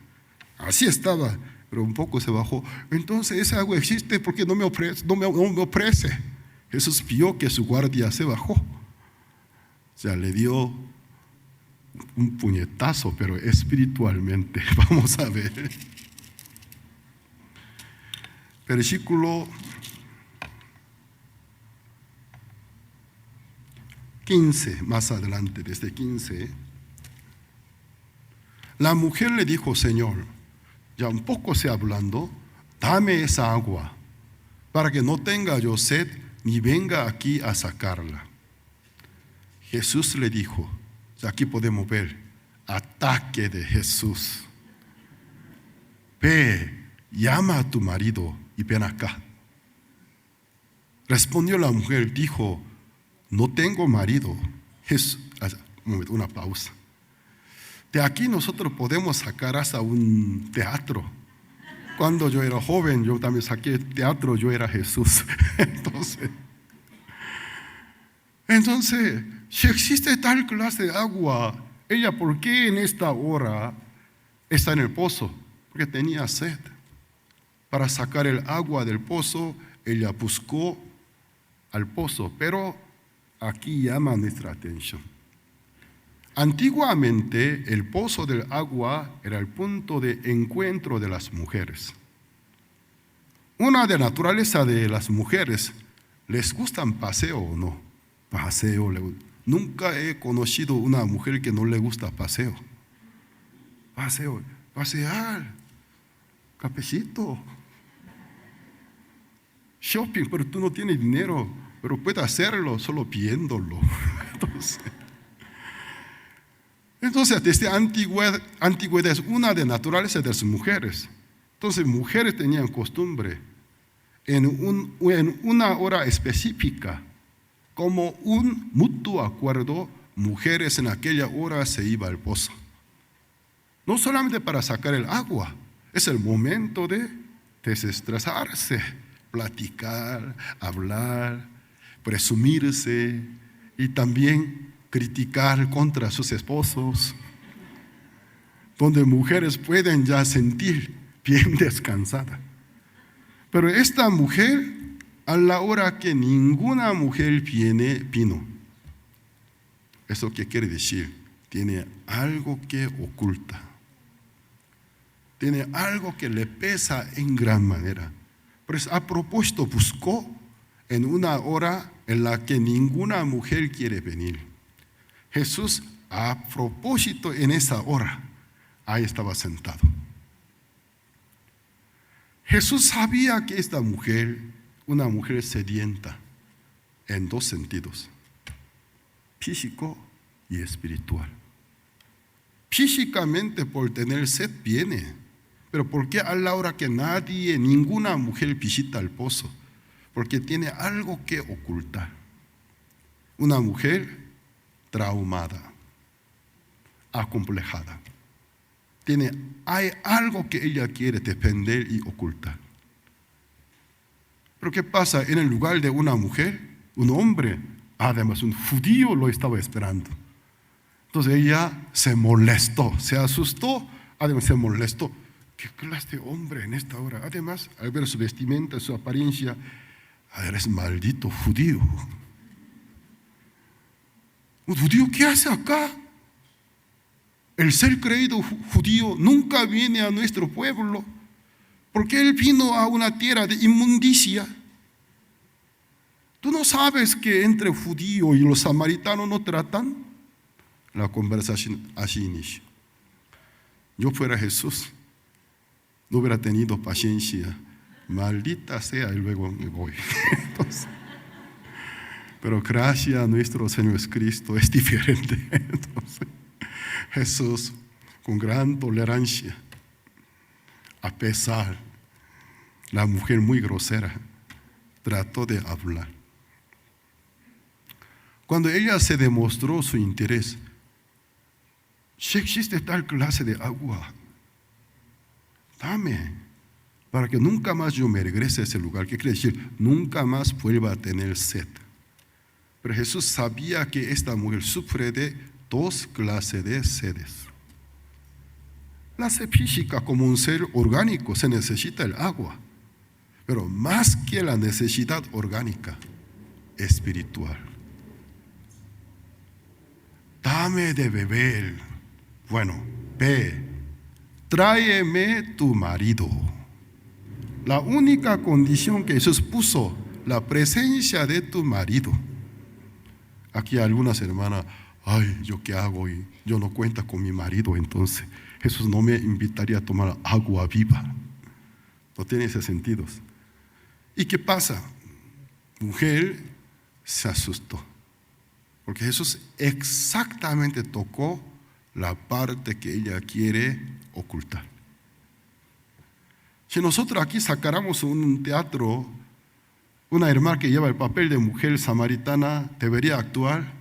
Así estaba, pero un poco se bajó. Entonces esa agua existe porque no me ofrece. Jesús vio que su guardia se bajó. O sea, le dio un puñetazo, pero espiritualmente. Vamos a ver. Versículo 15, más adelante, desde 15. La mujer le dijo, Señor, ya un poco se hablando, dame esa agua, para que no tenga yo sed, ni venga aquí a sacarla. Jesús le dijo, aquí podemos ver, ataque de Jesús. Ve, llama a tu marido y ven acá. Respondió la mujer, dijo, no tengo marido. Jesús, una pausa. De aquí nosotros podemos sacar hasta un teatro. Cuando yo era joven, yo también saqué teatro, yo era Jesús. Entonces, si existe tal clase de agua, ella, ¿por qué en esta hora está en el pozo? Porque tenía sed. Para sacar el agua del pozo, ella buscó al pozo, pero aquí llama nuestra atención. Antiguamente, el pozo del agua era el punto de encuentro de las mujeres. Una de la naturaleza de las mujeres, ¿les gustan paseo o no? Paseo. Nunca he conocido una mujer que no le gusta paseo. Paseo, pasear, cafecito, shopping, pero tú no tienes dinero, pero puedes hacerlo solo viéndolo. Entonces, desde antigüedad es una de naturaleza de las mujeres. Entonces, mujeres tenían costumbre en una hora específica, como un mutuo acuerdo, mujeres en aquella hora se iban al pozo. No solamente para sacar el agua, es el momento de desestresarse, platicar, hablar, presumirse y también criticar contra sus esposos, donde mujeres pueden ya sentir bien descansada. Pero esta mujer, a la hora que ninguna mujer vino, ¿eso qué quiere decir? Tiene algo que oculta, tiene algo que le pesa en gran manera. Pues a propósito buscó en una hora en la que ninguna mujer quiere venir. Jesús, a propósito, en esa hora, ahí estaba sentado. Jesús sabía que esta mujer, una mujer sedienta, en dos sentidos, físico y espiritual. Físicamente, por tener sed, viene. Pero ¿por qué a la hora que ninguna mujer visita el pozo? Porque tiene algo que ocultar. Una mujer traumada, acomplejada. Hay algo que ella quiere defender y ocultar. Pero ¿qué pasa? En el lugar de una mujer, un hombre, además un judío, lo estaba esperando. Entonces ella se molestó, se asustó, además se molestó. ¿qué clase de hombre en esta hora? Además, al ver su vestimenta, su apariencia, eres maldito judío. ¿Un judío qué hace acá? El ser creído judío nunca viene a nuestro pueblo, porque él vino a una tierra de inmundicia. ¿Tú no sabes que entre judíos y los samaritanos no tratan? La conversación así inicia. Yo fuera Jesús, no hubiera tenido paciencia. Maldita sea, y luego me voy. Entonces, pero gracias a nuestro Señor Jesucristo es diferente. Entonces, Jesús, con gran tolerancia, a pesar, la mujer muy grosera, trató de hablar. Cuando ella se demostró su interés, si existe tal clase de agua, dame, para que nunca más yo me regrese a ese lugar. ¿Qué quiere decir? Nunca más vuelva a tener sed. Pero Jesús sabía que esta mujer sufre de dos clases de sedes. La sed física, como un ser orgánico, se necesita el agua, pero más que la necesidad orgánica, espiritual. Dame de beber. Bueno, ve, tráeme tu marido. La única condición que Jesús puso, la presencia de tu marido. Aquí algunas hermanas, ay, ¿yo qué hago? Y yo no cuento con mi marido, entonces Jesús no me invitaría a tomar agua viva. No tiene ese sentido. ¿Y qué pasa? Mujer se asustó, porque Jesús exactamente tocó la parte que ella quiere ocultar. Si nosotros aquí sacáramos un teatro, una hermana que lleva el papel de mujer samaritana debería actuar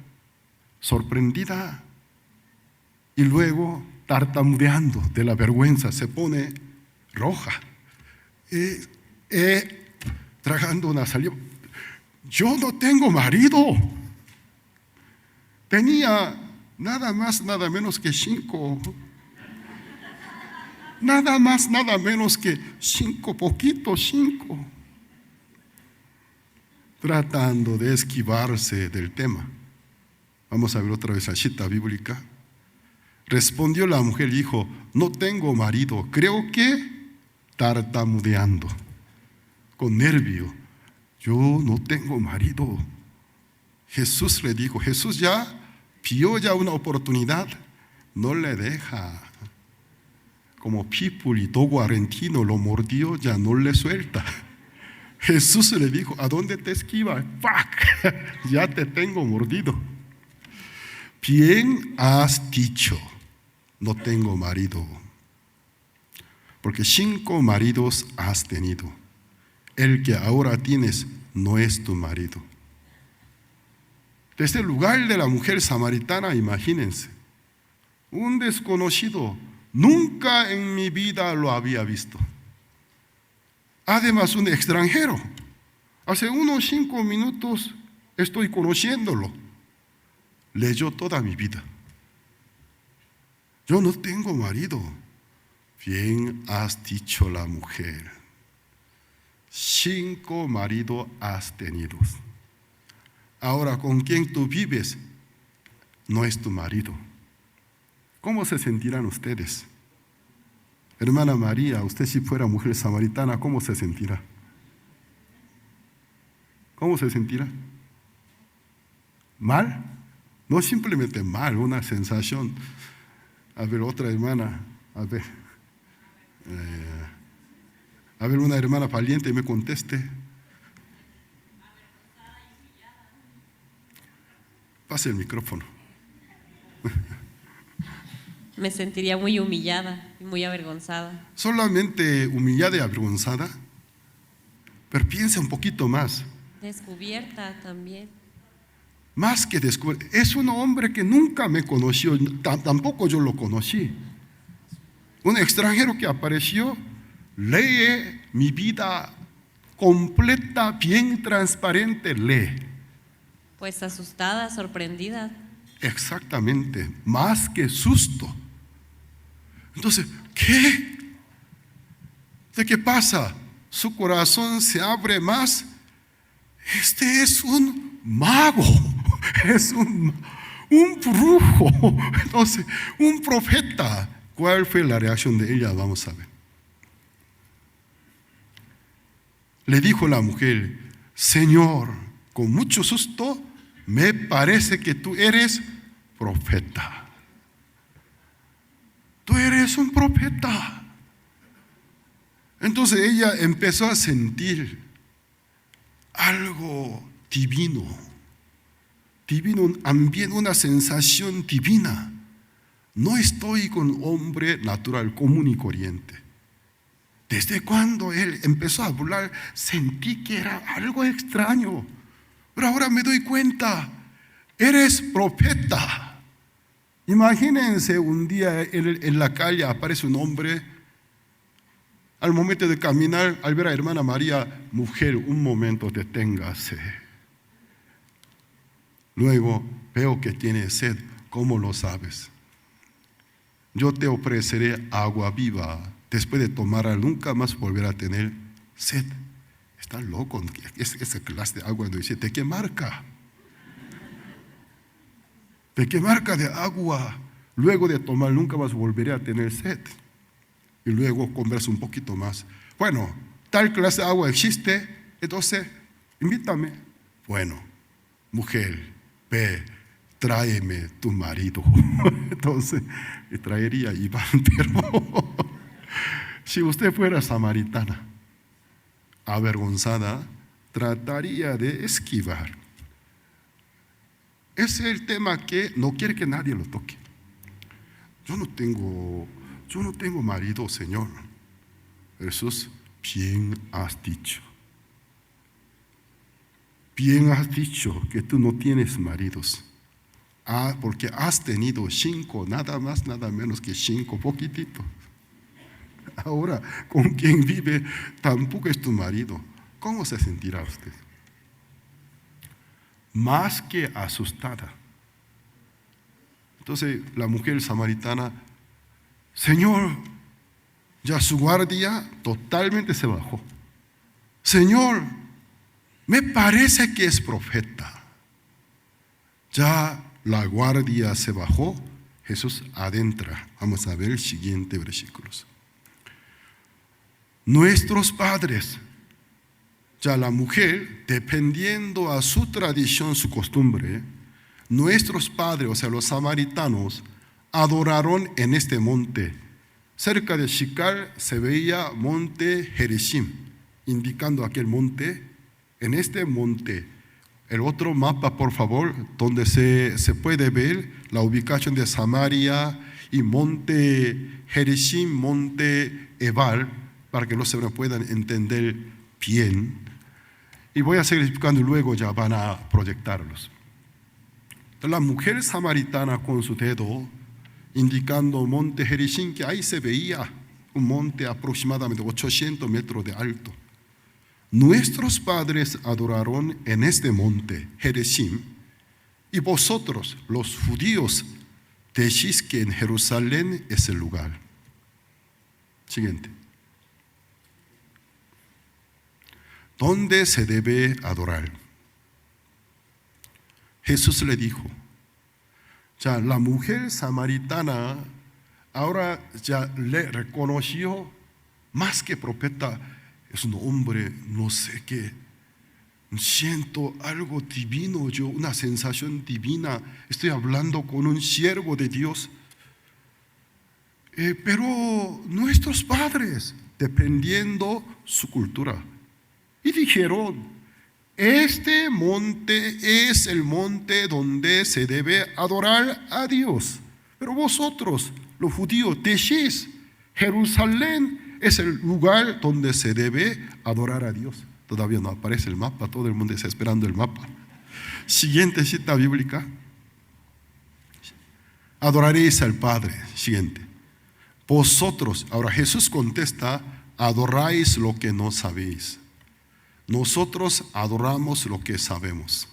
sorprendida y luego tartamudeando de la vergüenza, se pone roja, tragando una saliva. Yo no tengo marido. Tenía nada más, nada menos que 5. Nada más, nada menos que 5, poquito 5. Tratando de esquivarse del tema. Vamos a ver otra vez la cita bíblica. Respondió la mujer y dijo, no tengo marido. Creo que tartamudeando, con nervio. Yo no tengo marido. Jesús le dijo, Jesús ya vio ya una oportunidad, no le deja. Como pitbull y dogo argentino lo mordió, ya no le suelta. Jesús le dijo, ¿a dónde te esquivas? ¡Fuck! Ya te tengo mordido. Bien has dicho, no tengo marido, porque 5 maridos has tenido. El que ahora tienes no es tu marido. Desde el lugar de la mujer samaritana, imagínense, un desconocido, nunca en mi vida lo había visto. Además, un extranjero. Hace unos 5 minutos estoy conociéndolo. Leyó toda mi vida. Yo no tengo marido. Bien has dicho la mujer. 5 maridos has tenido. Ahora, ¿con quién tú vives? No es tu marido. ¿Cómo se sentirán ustedes? Hermana María, usted si fuera mujer samaritana, ¿cómo se sentirá? ¿Cómo se sentirá? ¿Mal? No simplemente mal, una sensación. A ver, otra hermana, a ver, una hermana valiente me conteste. Pase el micrófono. Me sentiría muy humillada y muy avergonzada. Solamente humillada y avergonzada, pero piensa un poquito más. Descubierta también. Más que descubrir, es un hombre que nunca me conoció, tampoco yo lo conocí. Un extranjero que apareció, lee mi vida completa, bien transparente, lee. Pues asustada, sorprendida. Exactamente, más que susto. Entonces, ¿qué? ¿De qué pasa? Su corazón se abre más. Este es un mago, es un brujo, entonces, un profeta. ¿Cuál fue la reacción de ella? Vamos a ver. Le dijo la mujer: Señor, con mucho susto, me parece que tú eres profeta. Tú eres un profeta. Entonces ella empezó a sentir algo divino, un ambiente, una sensación divina. No estoy con un hombre natural, común y corriente. Desde cuando él empezó a hablar, sentí que era algo extraño. Pero ahora me doy cuenta, eres profeta. Imagínense un día en la calle aparece un hombre. Al momento de caminar, al ver a hermana María: mujer, un momento, deténgase. Luego veo que tiene sed. ¿Cómo lo sabes? Yo te ofreceré agua viva. Después de tomarla, nunca más volverá a tener sed. Está loco. Esa clase de agua. Dice: ¿de qué marca? ¿De qué marca de agua? Luego de tomar, nunca más volveré a tener sed. Y luego conversa un poquito más. Bueno, tal clase de agua existe, entonces invítame. Bueno, mujer, ve, tráeme tu marido. Entonces, le traería a Iván, pero si usted fuera samaritana, avergonzada, trataría de esquivar. Ese es el tema que no quiere que nadie lo toque. Yo no tengo marido, Señor. Jesús: bien has dicho. Bien has dicho que tú no tienes maridos. Porque has tenido 5, nada más, nada menos que 5, poquitito. Ahora, con quien vive tampoco es tu marido. ¿Cómo se sentirá usted? Más que asustada. Entonces la mujer samaritana: Señor, ya su guardia totalmente se bajó. Señor, me parece que es profeta. Ya la guardia se bajó. Jesús adentra. Vamos a ver el siguiente versículos. Nuestros padres. Ya la mujer, dependiendo a su tradición, su costumbre, nuestros padres, o sea, los samaritanos, adoraron en este monte. Cerca de Sicar se veía monte Gerizim, indicando aquel monte. En este monte, el otro mapa, por favor, donde se puede ver la ubicación de Samaria y monte Gerizim, monte Ebal, para que no se puedan entender bien. Y voy a seguir explicando y luego ya van a proyectarlos. La mujer samaritana con su dedo indicando monte Gerizim, que ahí se veía un monte aproximadamente 800 metros de alto. Nuestros padres adoraron en este monte Gerizim, y vosotros, los judíos, decís que en Jerusalén es el lugar. Siguiente. ¿Dónde se debe adorar? Jesús le dijo. Ya la mujer samaritana ahora ya le reconoció más que profeta. Es un hombre, no sé qué. Siento algo divino, yo una sensación divina. Estoy hablando con un siervo de Dios. Pero nuestros padres, dependiendo su cultura, y dijeron: este monte es el monte donde se debe adorar a Dios. Pero vosotros, los judíos, decís: Jerusalén es el lugar donde se debe adorar a Dios. Todavía no aparece el mapa, todo el mundo está esperando el mapa. Siguiente cita bíblica. Adoraréis al Padre. Siguiente. Vosotros, ahora Jesús contesta: adoráis lo que no sabéis. Nosotros adoramos lo que sabemos.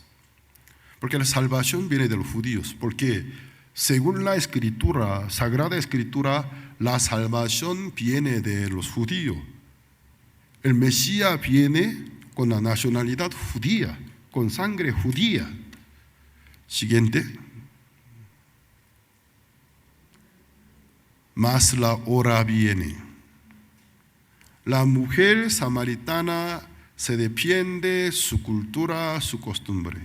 Porque la salvación viene de los judíos. Porque según la Escritura, Sagrada Escritura, la salvación viene de los judíos. El Mesías viene con la nacionalidad judía, con sangre judía. Siguiente. Mas la hora viene. La mujer samaritana se defiende su cultura, su costumbre.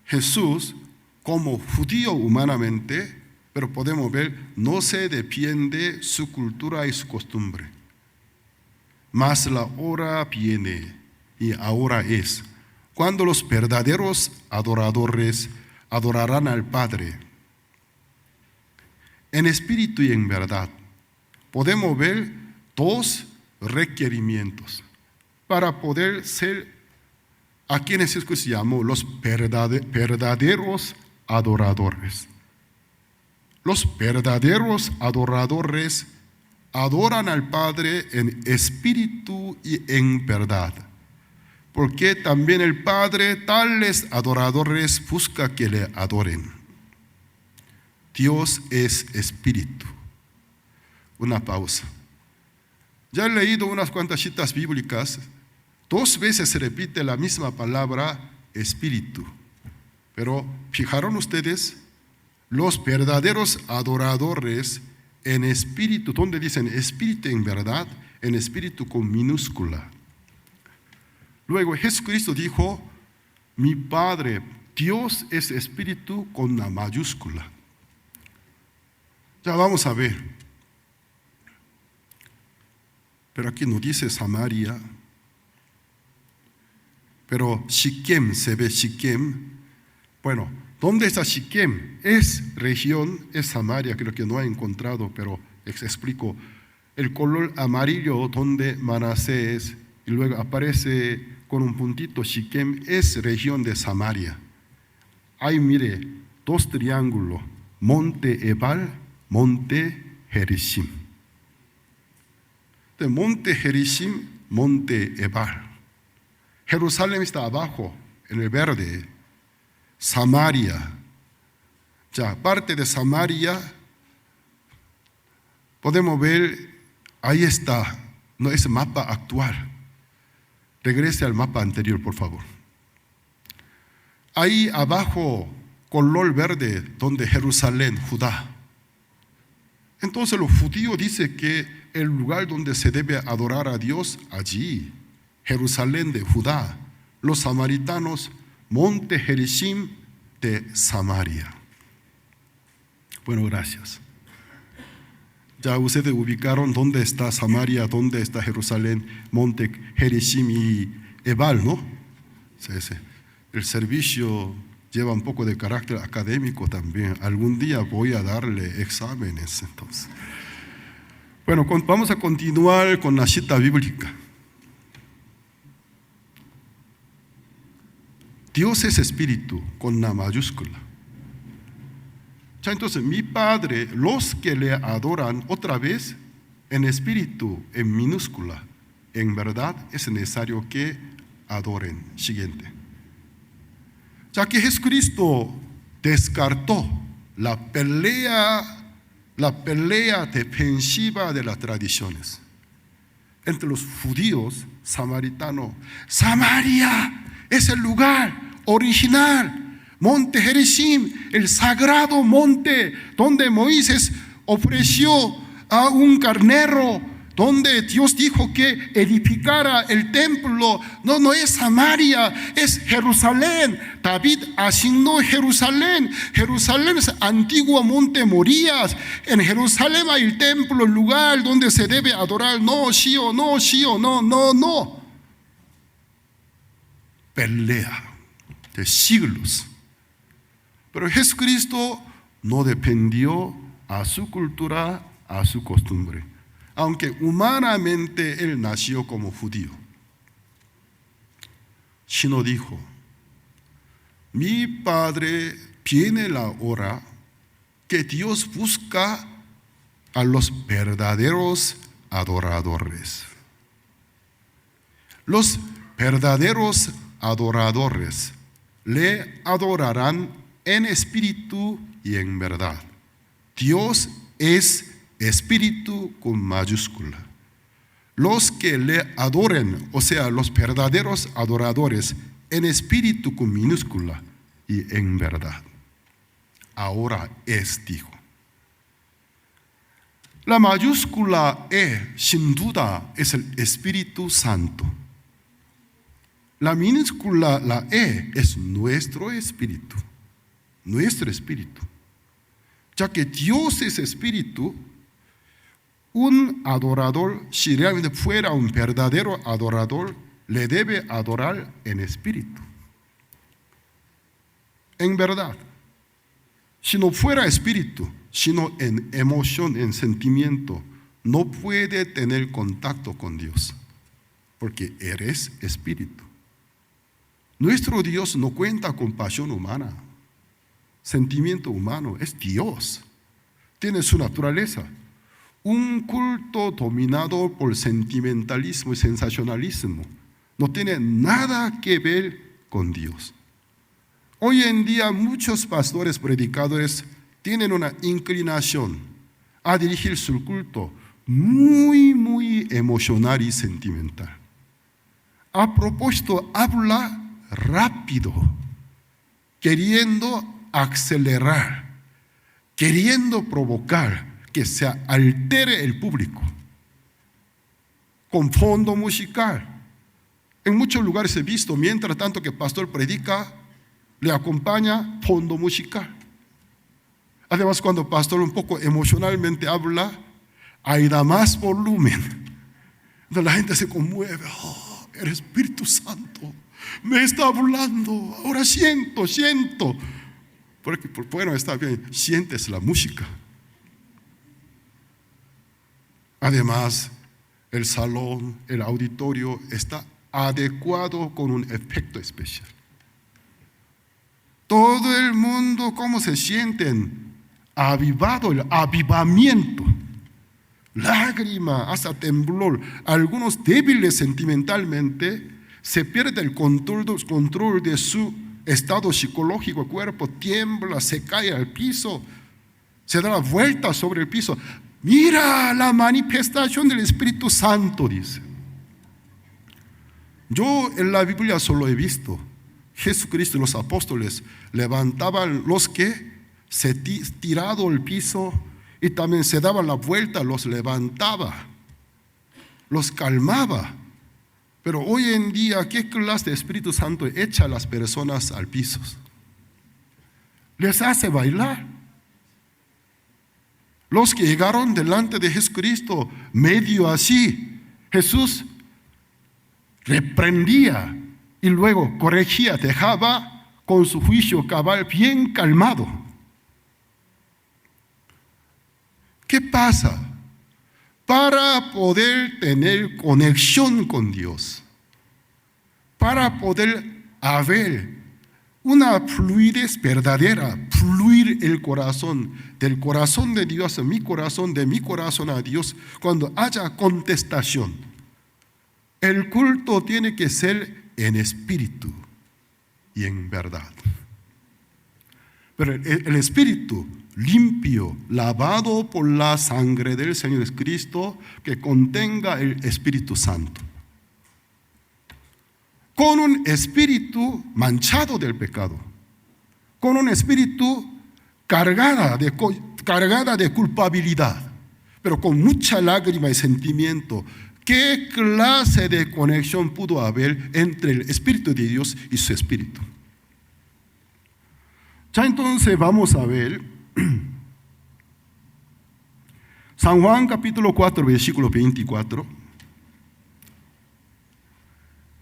Jesús, como judío humanamente, pero podemos ver, no se defiende su cultura y su costumbre. Mas la hora viene, y ahora es, cuando los verdaderos adoradores adorarán al Padre en espíritu y en verdad. Podemos ver dos requerimientos para poder ser a quienes Jesús llamó los verdaderos adoradores. Los verdaderos adoradores adoran al Padre en espíritu y en verdad, porque también el Padre tales adoradores busca que le adoren. Dios es espíritu. Una pausa. Ya he leído unas cuantas citas bíblicas. 2 veces se repite la misma palabra espíritu. Pero ¿fijaron ustedes? Los verdaderos adoradores en espíritu, donde dicen espíritu en verdad, en espíritu con minúscula. Luego Jesucristo dijo, mi Padre, Dios es espíritu con la mayúscula. Ya vamos a ver. Pero aquí no dice Samaria. Pero Siquem, se ve Siquem. Bueno, ¿dónde está Siquem? Es región, es Samaria, creo que no he encontrado, pero les explico. El color amarillo donde Manasés, y luego aparece con un puntito Siquem, es región de Samaria. Ahí mire, 2 triángulos, Monte Ebal, Monte Gerizim. De Monte Gerizim, Monte Ebal. Jerusalén está abajo, en el verde. Samaria. Ya, parte de Samaria, podemos ver, ahí está, no es mapa actual. Regrese al mapa anterior, por favor. Ahí abajo, color verde, donde Jerusalén, Judá. Entonces los judíos dicen que el lugar donde se debe adorar a Dios, allí, Jerusalén de Judá. Los samaritanos, Monte Gerizim de Samaria. Bueno, gracias. Ya ustedes ubicaron dónde está Samaria, dónde está Jerusalén, Monte Gerizim y Ebal, ¿no? El servicio lleva un poco de carácter académico también. Algún día voy a darle exámenes, entonces. Bueno, vamos a continuar con la cita bíblica. Dios es espíritu, con la mayúscula. Ya, entonces, mi Padre, los que le adoran otra vez, en espíritu, en minúscula, en verdad, es necesario que adoren. Siguiente. Ya que Jesucristo descartó la pelea defensiva de las tradiciones entre los judíos samaritanos. Samaria es el lugar original, Monte Gerizim, el sagrado monte donde Moisés ofreció a un carnero, donde Dios dijo que edificara el templo. No es Samaria, es Jerusalén. David asignó Jerusalén. Jerusalén es antiguo monte Morías. En Jerusalén hay el templo, el lugar donde se debe adorar. No, sí o no, sí o no, no. Pelea de siglos. Pero Jesucristo no dependió a su cultura, a su costumbre. Aunque humanamente Él nació como judío. Sino dijo, mi Padre, viene la hora que Dios busca a los verdaderos adoradores. Los verdaderos adoradores le adorarán en espíritu y en verdad. Dios es espíritu con mayúscula. los que le adoren, o sea, los verdaderos adoradores, en espíritu con minúscula y en verdad. Ahora es, dijo. La mayúscula E, sin duda, es el Espíritu Santo. La minúscula, la E, es nuestro espíritu. Nuestro espíritu. Ya que Dios es espíritu, un adorador, si realmente fuera un verdadero adorador, le debe adorar en espíritu. En verdad. Si no fuera espíritu, sino en emoción, en sentimiento, no puede tener contacto con Dios, porque eres espíritu. Nuestro Dios no cuenta con pasión humana, sentimiento humano, es Dios. Tiene su naturaleza. Un culto dominado por sentimentalismo y sensacionalismo no tiene nada que ver con Dios. Hoy en día muchos pastores predicadores tienen una inclinación a dirigir su culto muy emocional y sentimental. A propósito, habla rápido, queriendo acelerar, queriendo provocar que se altere el público, con fondo musical. En muchos lugares he visto, mientras tanto que el pastor predica, le acompaña fondo musical. Además, cuando el pastor un poco emocionalmente habla, hay da más volumen. Entonces la gente se conmueve. Oh, el Espíritu Santo me está hablando. Ahora siento. Porque, bueno, está bien, sientes la música. Además, el salón, el auditorio está adecuado con un efecto especial. Todo el mundo, ¿cómo se sienten? Avivado, el avivamiento, lágrima, hasta temblor. Algunos débiles sentimentalmente se pierde el control de su estado psicológico, el cuerpo tiembla, se cae al piso, se da la vuelta sobre el piso. Mira la manifestación del Espíritu Santo, dice. Yo en la Biblia solo he visto Jesucristo y los apóstoles levantaban los que se tirado el piso y también se daban la vuelta, los levantaba, los calmaba. Pero hoy en día, ¿qué clase de Espíritu Santo echa a las personas al piso? Les hace bailar. Los que llegaron delante de Jesucristo, medio así, Jesús reprendía y luego corregía, dejaba con su juicio cabal bien calmado. ¿Qué pasa? Para poder tener conexión con Dios, para poder haber una fluidez verdadera, fluir el corazón, del corazón de Dios a mi corazón, de mi corazón a Dios, cuando haya contestación. El culto tiene que ser en espíritu y en verdad. Pero el espíritu limpio, lavado por la sangre del Señor Jesucristo, que contenga el Espíritu Santo. Con un espíritu manchado del pecado, con un espíritu cargada de culpabilidad, pero con mucha lágrima y sentimiento. ¿Qué clase de conexión pudo haber entre el Espíritu de Dios y su Espíritu? Ya entonces vamos a ver San Juan capítulo 4, versículo 24.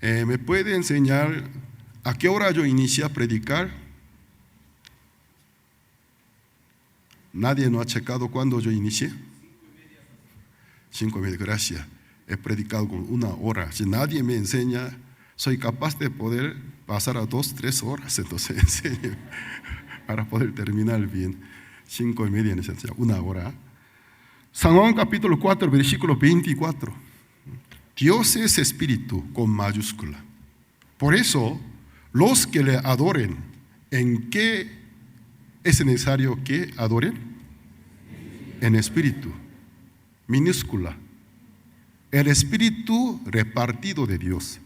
¿Me puede enseñar a qué hora yo inicié a predicar? ¿Nadie no ha checado cuándo yo inicié? 5:30, gracias. He predicado con 1 hora. Si nadie me enseña, soy capaz de poder pasar a 2, 3 horas. Entonces enseño para poder terminar bien. 5:30 necesita 1 hora. San Juan capítulo 4, versículo 24. Dios es espíritu con mayúscula. Por eso, los que le adoren, ¿en qué es necesario que adoren? En espíritu, minúscula. el espíritu repartido de Dios,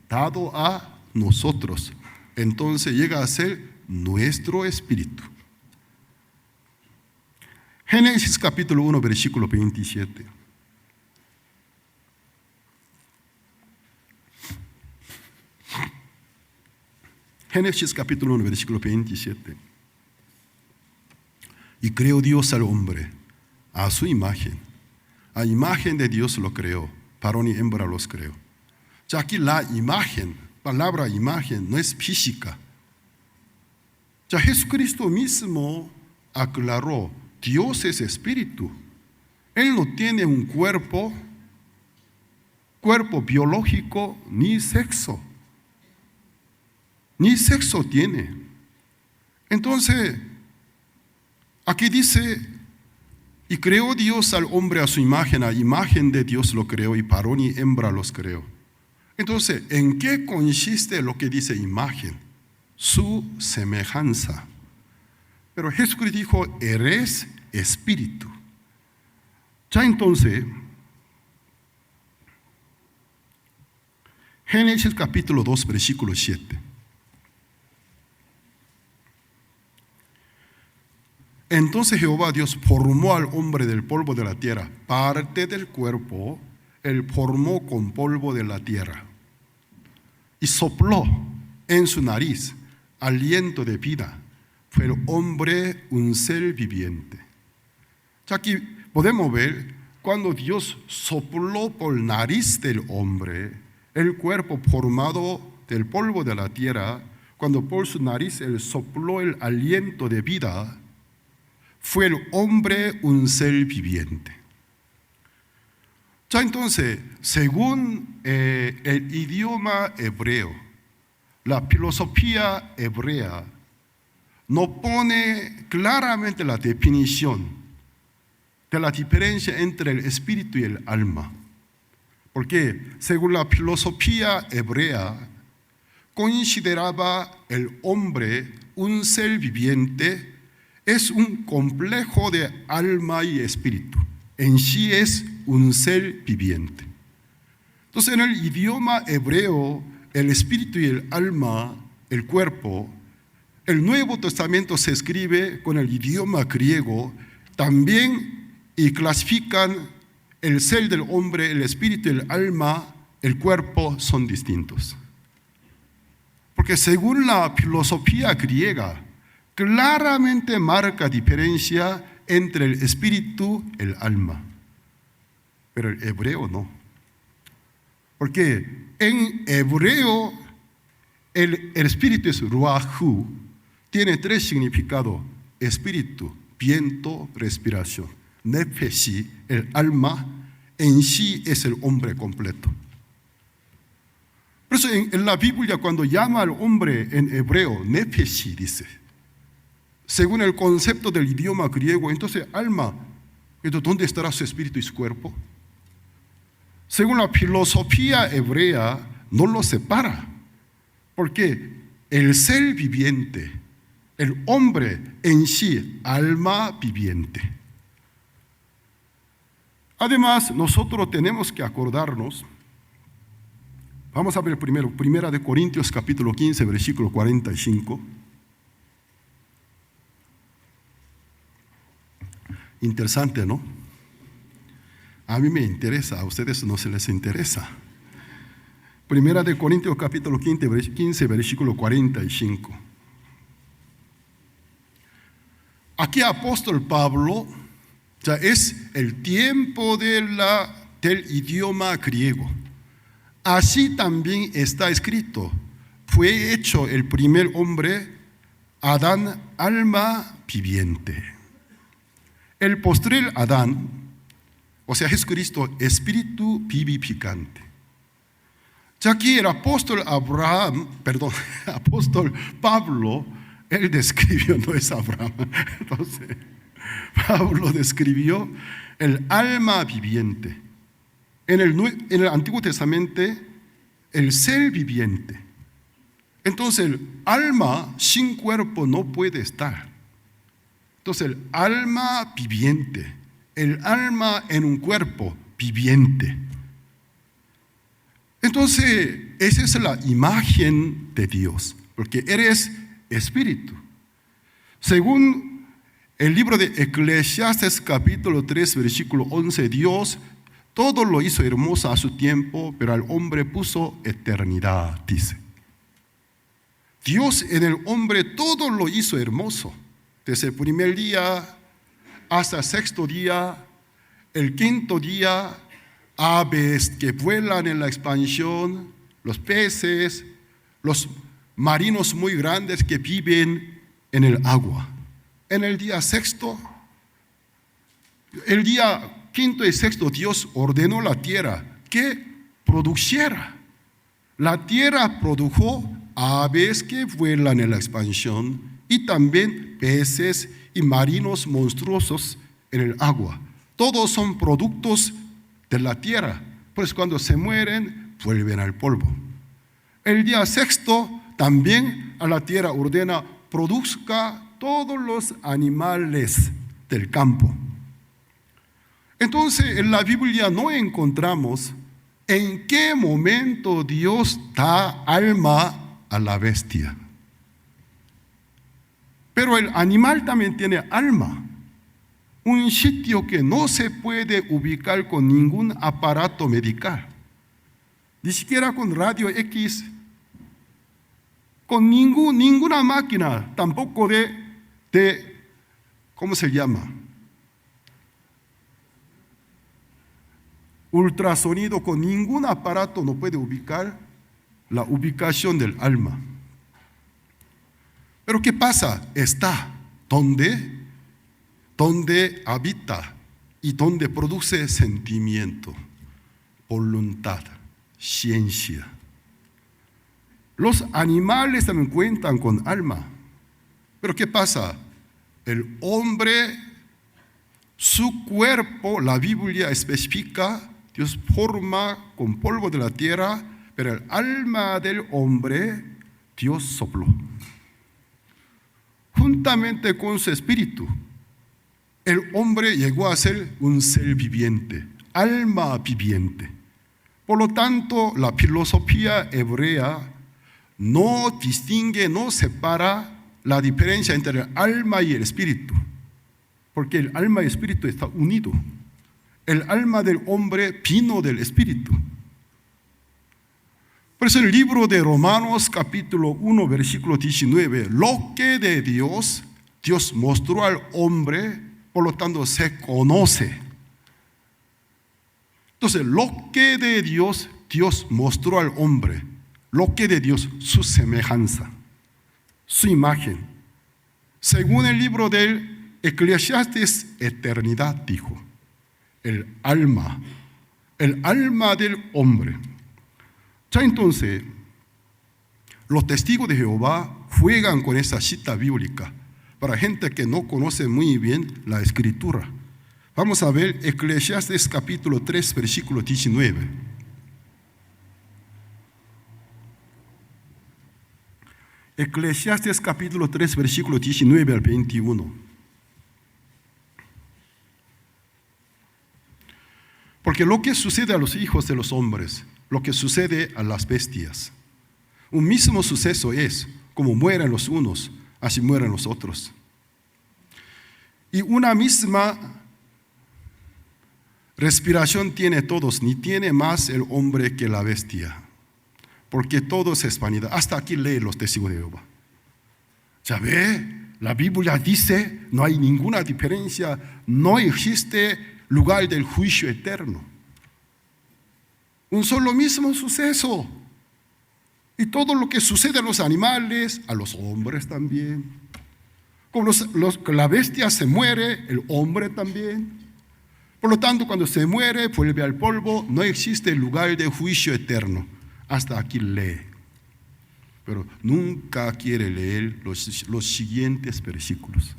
dado a nosotros. Entonces llega a ser nuestro espíritu. Génesis capítulo 1, versículo 27. Génesis capítulo 1, versículo 27. Y creó Dios al hombre a su imagen. A imagen de Dios lo creó, varón y hembra los creó. Ya aquí la imagen, palabra imagen, no es física. Ya Jesucristo mismo aclaró, Dios es espíritu. Él no tiene un cuerpo biológico, ni sexo. Ni sexo tiene. Entonces, aquí dice, y creó Dios al hombre a su imagen, a imagen de Dios lo creó, y varón y hembra los creó. Entonces, ¿en qué consiste lo que dice imagen? Su semejanza. Pero Jesucristo dijo, eres espíritu. Ya entonces, Génesis capítulo 2, versículo 7. Entonces Jehová Dios formó al hombre del polvo de la tierra, parte del cuerpo, él formó con polvo de la tierra, y sopló en su nariz aliento de vida. Fue el hombre un ser viviente. Aquí podemos ver cuando Dios sopló por nariz del hombre, el cuerpo formado del polvo de la tierra, cuando por su nariz él sopló el aliento de vida, fue el hombre un ser viviente. Ya entonces, según el idioma hebreo, la filosofía hebrea no pone claramente la definición de la diferencia entre el espíritu y el alma. Porque según la filosofía hebrea, consideraba el hombre un ser viviente, es un complejo de alma y espíritu. En sí es un ser viviente. Entonces, en el idioma hebreo, el espíritu y el alma, el cuerpo, el Nuevo Testamento se escribe con el idioma griego también y clasifican el ser del hombre, el espíritu, el alma, el cuerpo son distintos. Porque según la filosofía griega, claramente marca diferencia entre el espíritu y el alma. Pero el hebreo no. Porque en hebreo el espíritu es ruahu, tiene tres significados: espíritu, viento, respiración. Nefeshi, el alma, en sí es el hombre completo. Por eso en la Biblia, cuando llama al hombre en hebreo, nefeshi dice, según el concepto del idioma griego, entonces alma, entonces ¿dónde estará su espíritu y su cuerpo? Según la filosofía hebrea, no lo separa, porque el ser viviente, el hombre en sí, alma viviente. Además, nosotros tenemos que acordarnos, vamos a ver primero, Primera de Corintios capítulo 15, versículo 45. Interesante, ¿no? A mí me interesa, a ustedes no se les interesa. Primera de Corintios capítulo 15, versículo 45. Aquí apóstol Pablo, ya es el tiempo del idioma griego. Así también está escrito, fue hecho el primer hombre, Adán, alma viviente. El postrer Adán, o sea, Jesucristo, espíritu vivificante. Ya aquí el apóstol apóstol Pablo, él describió, no es Abraham. Entonces, Pablo describió el alma viviente. En el Antiguo Testamento, el ser viviente. Entonces, el alma sin cuerpo no puede estar. Entonces, el alma viviente, el alma en un cuerpo viviente. Entonces, esa es la imagen de Dios, porque eres espíritu. Según el libro de Eclesiastes capítulo 3, versículo 11, Dios todo lo hizo hermoso a su tiempo, pero al hombre puso eternidad, dice. Dios en el hombre todo lo hizo hermoso, desde el primer día hasta el sexto día, el quinto día, aves que vuelan en la expansión, los peces, los marinos muy grandes que viven en el agua. En el día sexto, el día quinto y sexto, Dios ordenó la tierra que produciera. La tierra produjo aves que vuelan en la expansión y también peces y marinos monstruosos en el agua. Todos son productos de la tierra, pues cuando se mueren, vuelven al polvo. El día sexto también a la tierra ordena, produzca todos los animales del campo. Entonces, en la Biblia no encontramos en qué momento Dios da alma a la bestia. Pero el animal también tiene alma. Un sitio que no se puede ubicar con ningún aparato medical, ni siquiera con radio X, con ninguna máquina, tampoco de ¿cómo se llama? Ultrasonido, con ningún aparato no puede ubicar la ubicación del alma. Pero ¿qué pasa? Está donde habita y donde produce sentimiento, voluntad, ciencia. Los animales también cuentan con alma. Pero ¿qué pasa? El hombre, su cuerpo, la Biblia especifica, Dios forma con polvo de la tierra, pero el alma del hombre, Dios sopló. Juntamente con su espíritu, el hombre llegó a ser un ser viviente, alma viviente. Por lo tanto, la filosofía hebrea no distingue, no separa la diferencia entre el alma y el espíritu, porque el alma y el espíritu están unidos. El alma del hombre vino del espíritu. Por eso el libro de Romanos capítulo 1 versículo 19, lo que de Dios mostró al hombre, por lo tanto se conoce. Entonces, lo que de Dios mostró al hombre, lo que de Dios, su semejanza, su imagen. Según el libro del Eclesiastes, eternidad, dijo, el alma del hombre. Ya entonces, los testigos de Jehová juegan con esa cita bíblica para gente que no conoce muy bien la escritura. Vamos a ver Eclesiastes capítulo 3, versículo 19. Eclesiastes capítulo 3, versículo 19 al 21. Porque lo que sucede a los hijos de los hombres, lo que sucede a las bestias, un mismo suceso es, como mueren los unos, así mueren los otros. Y una misma respiración tiene todos, ni tiene más el hombre que la bestia, porque todo es vanidad. Hasta aquí lee los testigos de Jehová. Ya ve, la Biblia dice, no hay ninguna diferencia, no existe lugar del juicio eterno. Un solo mismo suceso. Y todo lo que sucede a los animales, a los hombres también. Como la bestia se muere, el hombre también. Por lo tanto, cuando se muere, vuelve al polvo, no existe lugar de juicio eterno. Hasta aquí lee. Pero nunca quiere leer los siguientes versículos.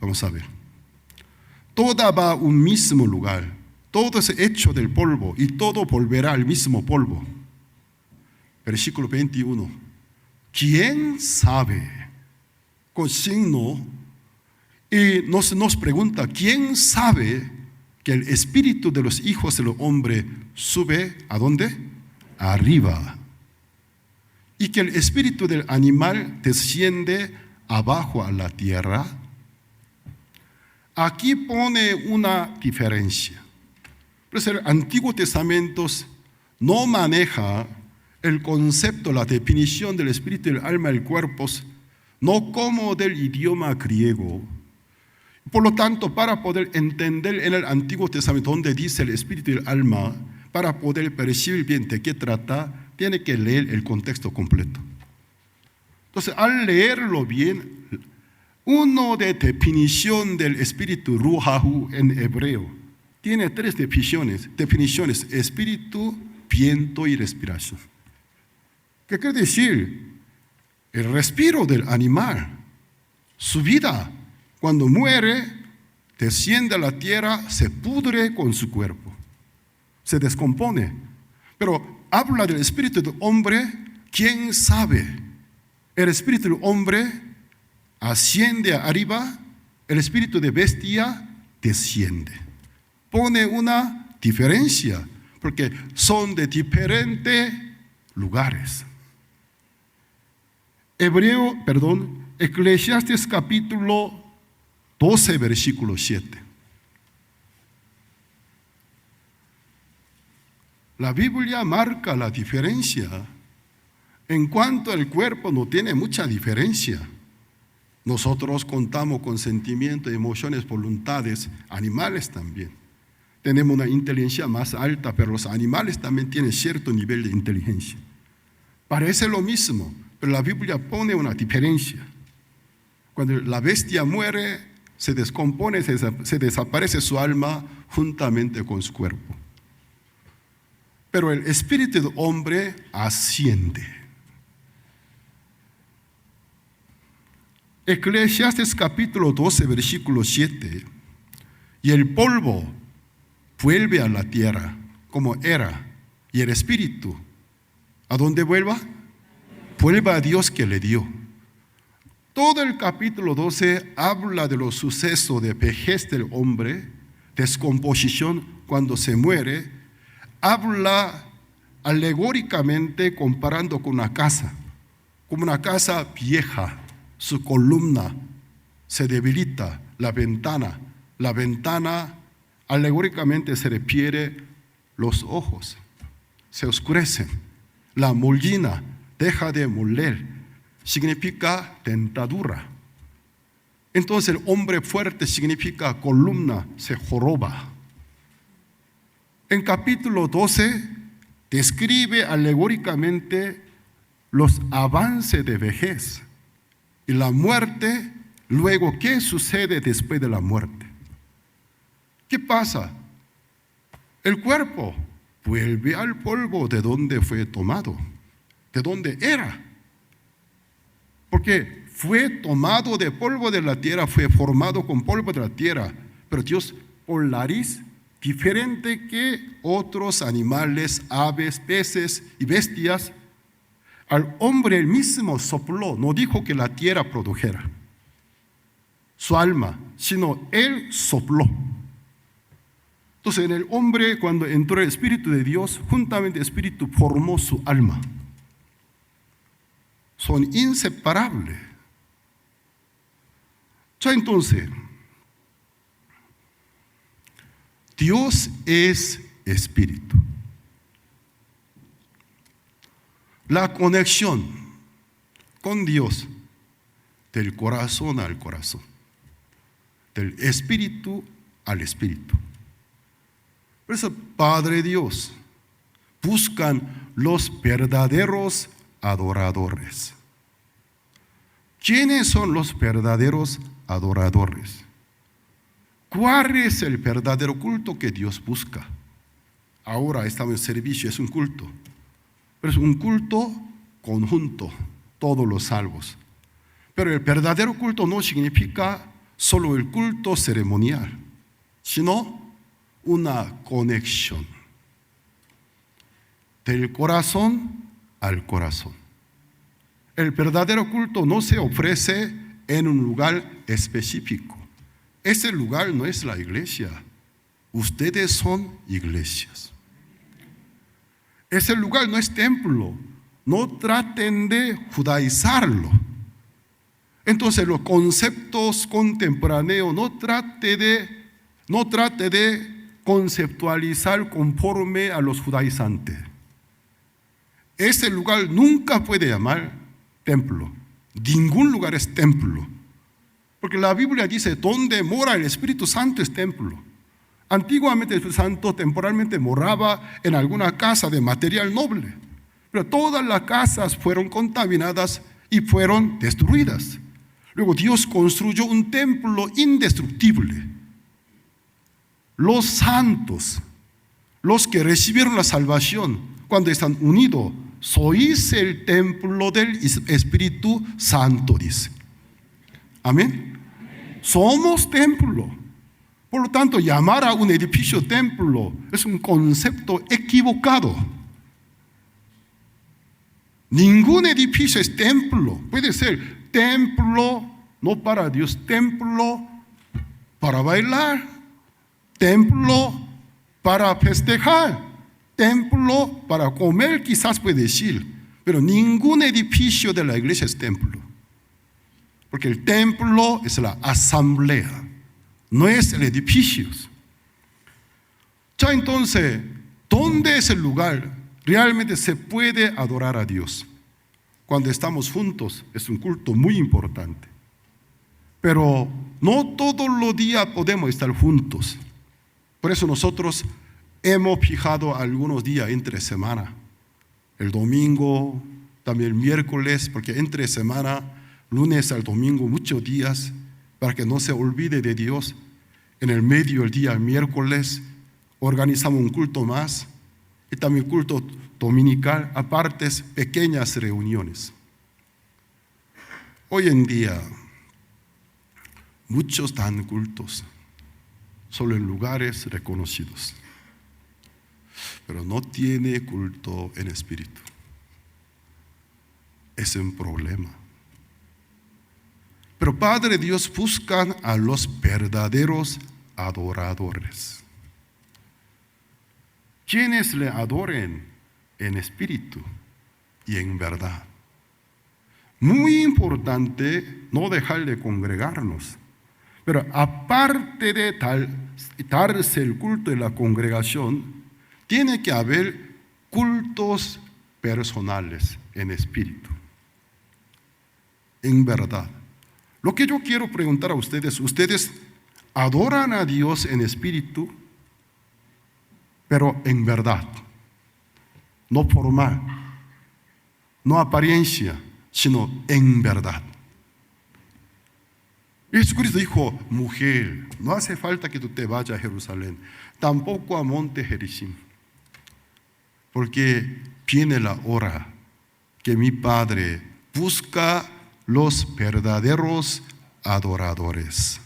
Vamos a ver. Toda va a un mismo lugar. Todo es hecho del polvo y todo volverá al mismo polvo. Versículo 21. ¿Quién sabe? Con signo. Y nos pregunta, ¿quién sabe que el espíritu de los hijos del hombre sube a dónde? arriba y que el espíritu del animal desciende abajo a la tierra, aquí pone una diferencia. Por eso el Antiguo Testamento no maneja el concepto, la definición del espíritu, el alma, el cuerpo, no como del idioma griego. Por lo tanto, para poder entender en el Antiguo Testamento donde dice el espíritu y el alma, para poder percibir bien de qué trata, tiene que leer el contexto completo. Entonces, al leerlo bien, uno de definición del espíritu ruahu en hebreo tiene tres definiciones: espíritu, viento y respiración. ¿Qué quiere decir? El respiro del animal, su vida, cuando muere, desciende a la tierra, se pudre con su cuerpo, se descompone. Pero habla del espíritu del hombre, ¿quién sabe? El espíritu del hombre asciende arriba, el espíritu de bestia desciende. Pone una diferencia, porque son de diferentes lugares. Eclesiastes capítulo 12, versículo 7. La Biblia marca la diferencia. En cuanto al cuerpo no tiene mucha diferencia. Nosotros contamos con sentimientos, emociones, voluntades, animales también. Tenemos una inteligencia más alta, pero los animales también tienen cierto nivel de inteligencia. Parece lo mismo, pero la Biblia pone una diferencia. Cuando la bestia muere, se descompone, se desaparece su alma juntamente con su cuerpo. Pero el espíritu del hombre asciende. Eclesiastes capítulo 12, versículo 7. Y el polvo vuelve a la tierra como era, y el espíritu, ¿a dónde vuelva? Vuelva a Dios que le dio. Todo el capítulo 12 habla de los sucesos de vejez del hombre, descomposición cuando se muere. Habla alegóricamente comparando con una casa, como una casa vieja, su columna se debilita, la ventana alegóricamente se refiere los ojos, se oscurecen, la mollina deja de moler, significa dentadura. Entonces el hombre fuerte significa columna, se joroba. En capítulo 12 describe alegóricamente los avances de vejez y la muerte. Luego, ¿qué sucede después de la muerte? ¿Qué pasa? El cuerpo vuelve al polvo de donde fue tomado, de donde era. Porque fue tomado de polvo de la tierra, fue formado con polvo de la tierra. Pero Dios, por nariz, diferente que otros animales, aves, peces y bestias, al hombre él mismo sopló, no dijo que la tierra produjera su alma, sino él sopló. Entonces en el hombre, cuando entró el Espíritu de Dios, juntamente el Espíritu formó su alma. Son inseparables. Ya entonces, Dios es Espíritu. La conexión con Dios del corazón al corazón, del espíritu al espíritu. Por eso, Padre Dios, buscan los verdaderos adoradores. ¿Quiénes son los verdaderos adoradores? ¿Cuál es el verdadero culto que Dios busca? Ahora estamos en servicio, es un culto. Pero es un culto conjunto, todos los salvos. Pero el verdadero culto no significa solo el culto ceremonial, sino una conexión del corazón al corazón. El verdadero culto no se ofrece en un lugar específico. Ese lugar no es la iglesia. Ustedes son iglesias. Ese lugar no es templo. No traten de judaizarlo. Entonces los conceptos contemporáneos no trate de conceptualizar conforme a los judaizantes. Ese lugar nunca puede llamar templo. Ningún lugar es templo. Porque la Biblia dice, donde mora el Espíritu Santo es templo. Antiguamente el Espíritu Santo temporalmente moraba en alguna casa de material noble. Pero todas las casas fueron contaminadas y fueron destruidas. Luego Dios construyó un templo indestructible. Los santos, los que recibieron la salvación, cuando están unidos, sois el templo del Espíritu Santo, dice. Amén. Somos templo. Por lo tanto, llamar a un edificio templo es un concepto equivocado. Ningún edificio es templo. Puede ser templo no para Dios, templo para bailar, templo para festejar, templo para comer, quizás puede decir, pero ningún edificio de la iglesia es templo. Porque el templo es la asamblea, no es el edificio. Ya entonces, ¿dónde es el lugar? Realmente se puede adorar a Dios. Cuando estamos juntos es un culto muy importante. Pero no todos los días podemos estar juntos. Por eso nosotros hemos fijado algunos días entre semana. El domingo, también el miércoles, porque entre semana, lunes al domingo, muchos días, para que no se olvide de Dios. En el medio del día, el miércoles, organizamos un culto más. Y también culto dominical, aparte pequeñas reuniones. Hoy en día, muchos dan cultos solo en lugares reconocidos, pero no tiene culto en espíritu. Es un problema. Pero Padre Dios busca a los verdaderos adoradores. Quienes le adoren en espíritu y en verdad. Muy importante no dejar de congregarnos. Pero aparte de darse el culto de la congregación, tiene que haber cultos personales en espíritu, en verdad. Lo que yo quiero preguntar a ustedes, ¿ustedes adoran a Dios en espíritu? Pero en verdad, no formal, no apariencia, sino en verdad. Jesucristo dijo, mujer, no hace falta que tú te vayas a Jerusalén, tampoco a Monte Gerizim, porque viene la hora que mi Padre busca los verdaderos adoradores.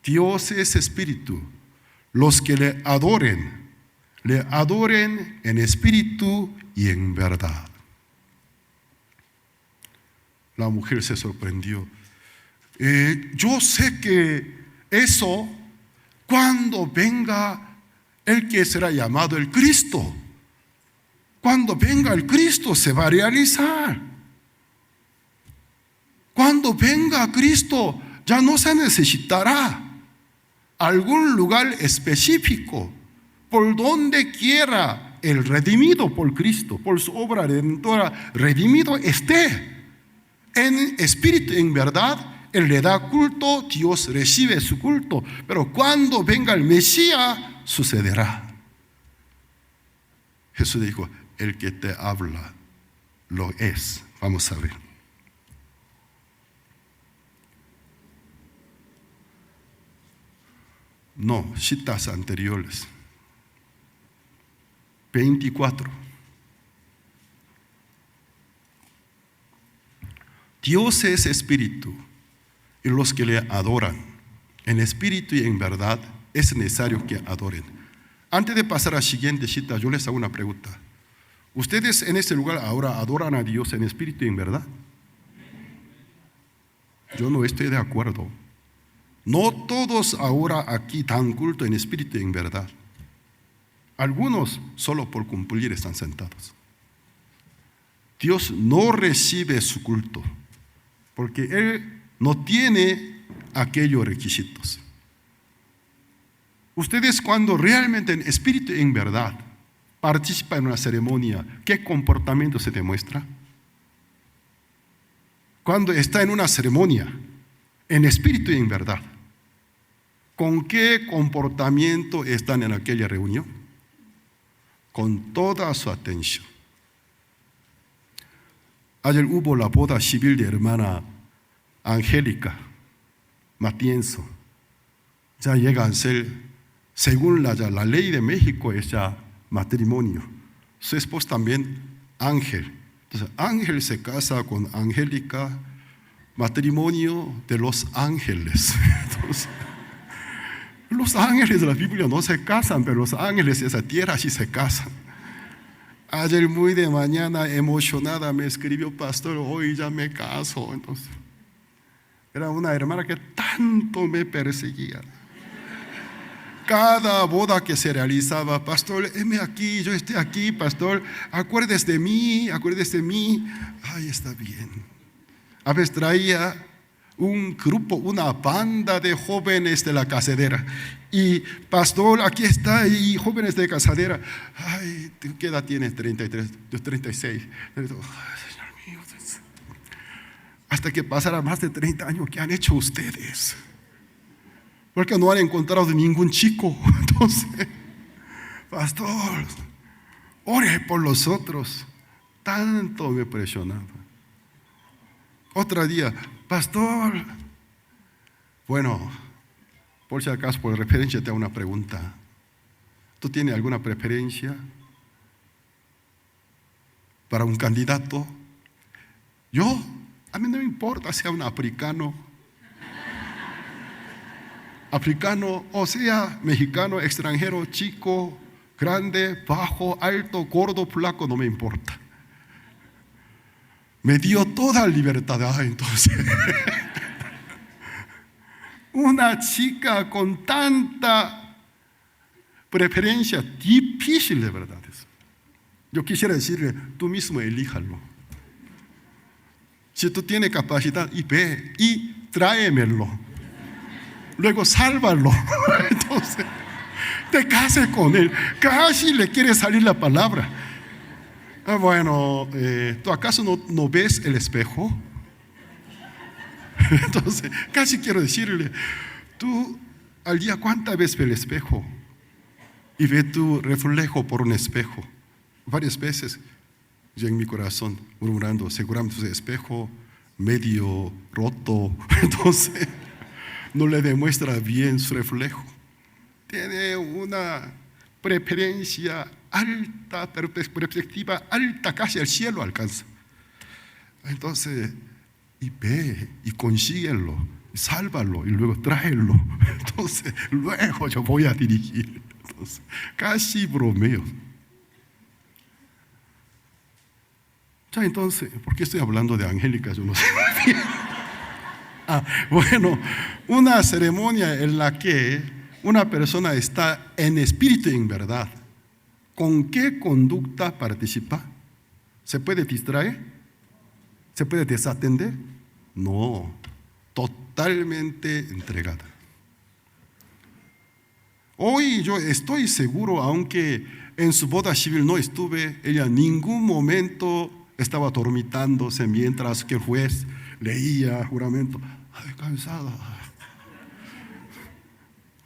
Dios es espíritu. Los que le adoren en espíritu y en verdad. La mujer se sorprendió. Yo sé que eso, cuando venga el que será llamado el Cristo, cuando venga el Cristo se va a realizar. Cuando venga Cristo ya no se necesitará algún lugar específico. Por donde quiera el redimido por Cristo, por su obra redentora, redimido esté en espíritu, en verdad, Él le da culto, Dios recibe su culto. Pero cuando venga el Mesías, sucederá. Jesús dijo, el que te habla lo es. Vamos a ver. No, citas anteriores. 24. Dios es espíritu y los que le adoran en espíritu y en verdad es necesario que adoren. Antes de pasar a la siguiente cita, yo les hago una pregunta. ¿Ustedes en este lugar ahora adoran a Dios en espíritu y en verdad? Yo no estoy de acuerdo. No todos ahora aquí dan culto en espíritu y en verdad. Algunos solo por cumplir están sentados. Dios no recibe su culto porque Él no tiene aquellos requisitos. Ustedes, cuando realmente en espíritu y en verdad participan en una ceremonia, ¿qué comportamiento se demuestra? Cuando está en una ceremonia, en espíritu y en verdad, ¿con qué comportamiento están en aquella reunión? Con toda su atención. Ayer hubo la boda civil de hermana Angélica Matienzo. Ya llegan a ser, según la ley de México, es ya matrimonio. Su esposo también, Ángel. Entonces, Ángel se casa con Angélica, matrimonio de los ángeles. Entonces, los ángeles de la Biblia no se casan, pero los ángeles de esa tierra sí se casan. Ayer muy de mañana, emocionada, me escribió: pastor, hoy ya me caso. Entonces, era una hermana que tanto me perseguía. Cada boda que se realizaba: pastor, heme aquí, yo estoy aquí, pastor, acuérdese de mí, acuérdese de mí. Ay, está bien. A veces traía un grupo, una banda de jóvenes de la casadera. Y pastor, aquí está, y jóvenes de casadera. Ay, ¿qué edad tienes? 33, yo 36. Ay, Señor mío. Hasta que pasara más de 30 años, ¿qué han hecho ustedes? Porque no han encontrado ningún chico. Entonces, pastor, ore por los otros. Tanto me presionaba. Otro día: pastor, bueno, por si acaso, por referencia, te hago una pregunta. ¿Tú tienes alguna preferencia para un candidato? A mí no me importa sea un africano, o sea mexicano, extranjero, chico, grande, bajo, alto, gordo, flaco, no me importa. Me dio toda libertad. Entonces, una chica con tanta preferencia, difícil de verdad eso. Yo quisiera decirle: tú mismo elíjalo. Si tú tienes capacidad, y ve y tráemelo. Luego sálvalo. Entonces, te cases con él. Casi le quiere salir la palabra. Bueno, ¿tú acaso no ves el espejo? Entonces, casi quiero decirle: tú al día, ¿cuántas veces ves el espejo? Y ve tu reflejo por un espejo. Varias veces yo en mi corazón murmurando: seguramente ese espejo medio roto. Entonces, no le demuestra bien su reflejo. Tiene una preferencia alta, perspectiva alta, casi al cielo alcanza. Entonces, y ve y consíguelo, sálvalo y luego tráelo. Entonces, luego yo voy a dirigir. Entonces, casi bromeo. Ya, entonces, ¿por qué estoy hablando de Angélica? Yo no sé. Bueno, una ceremonia en la que una persona está en espíritu y en verdad, ¿con qué conducta participa? ¿Se puede distraer? ¿Se puede desatender? No, totalmente entregada. Hoy yo estoy seguro, aunque en su boda civil no estuve, ella en ningún momento estaba dormitándose mientras que el juez leía juramento. Ay, cansada.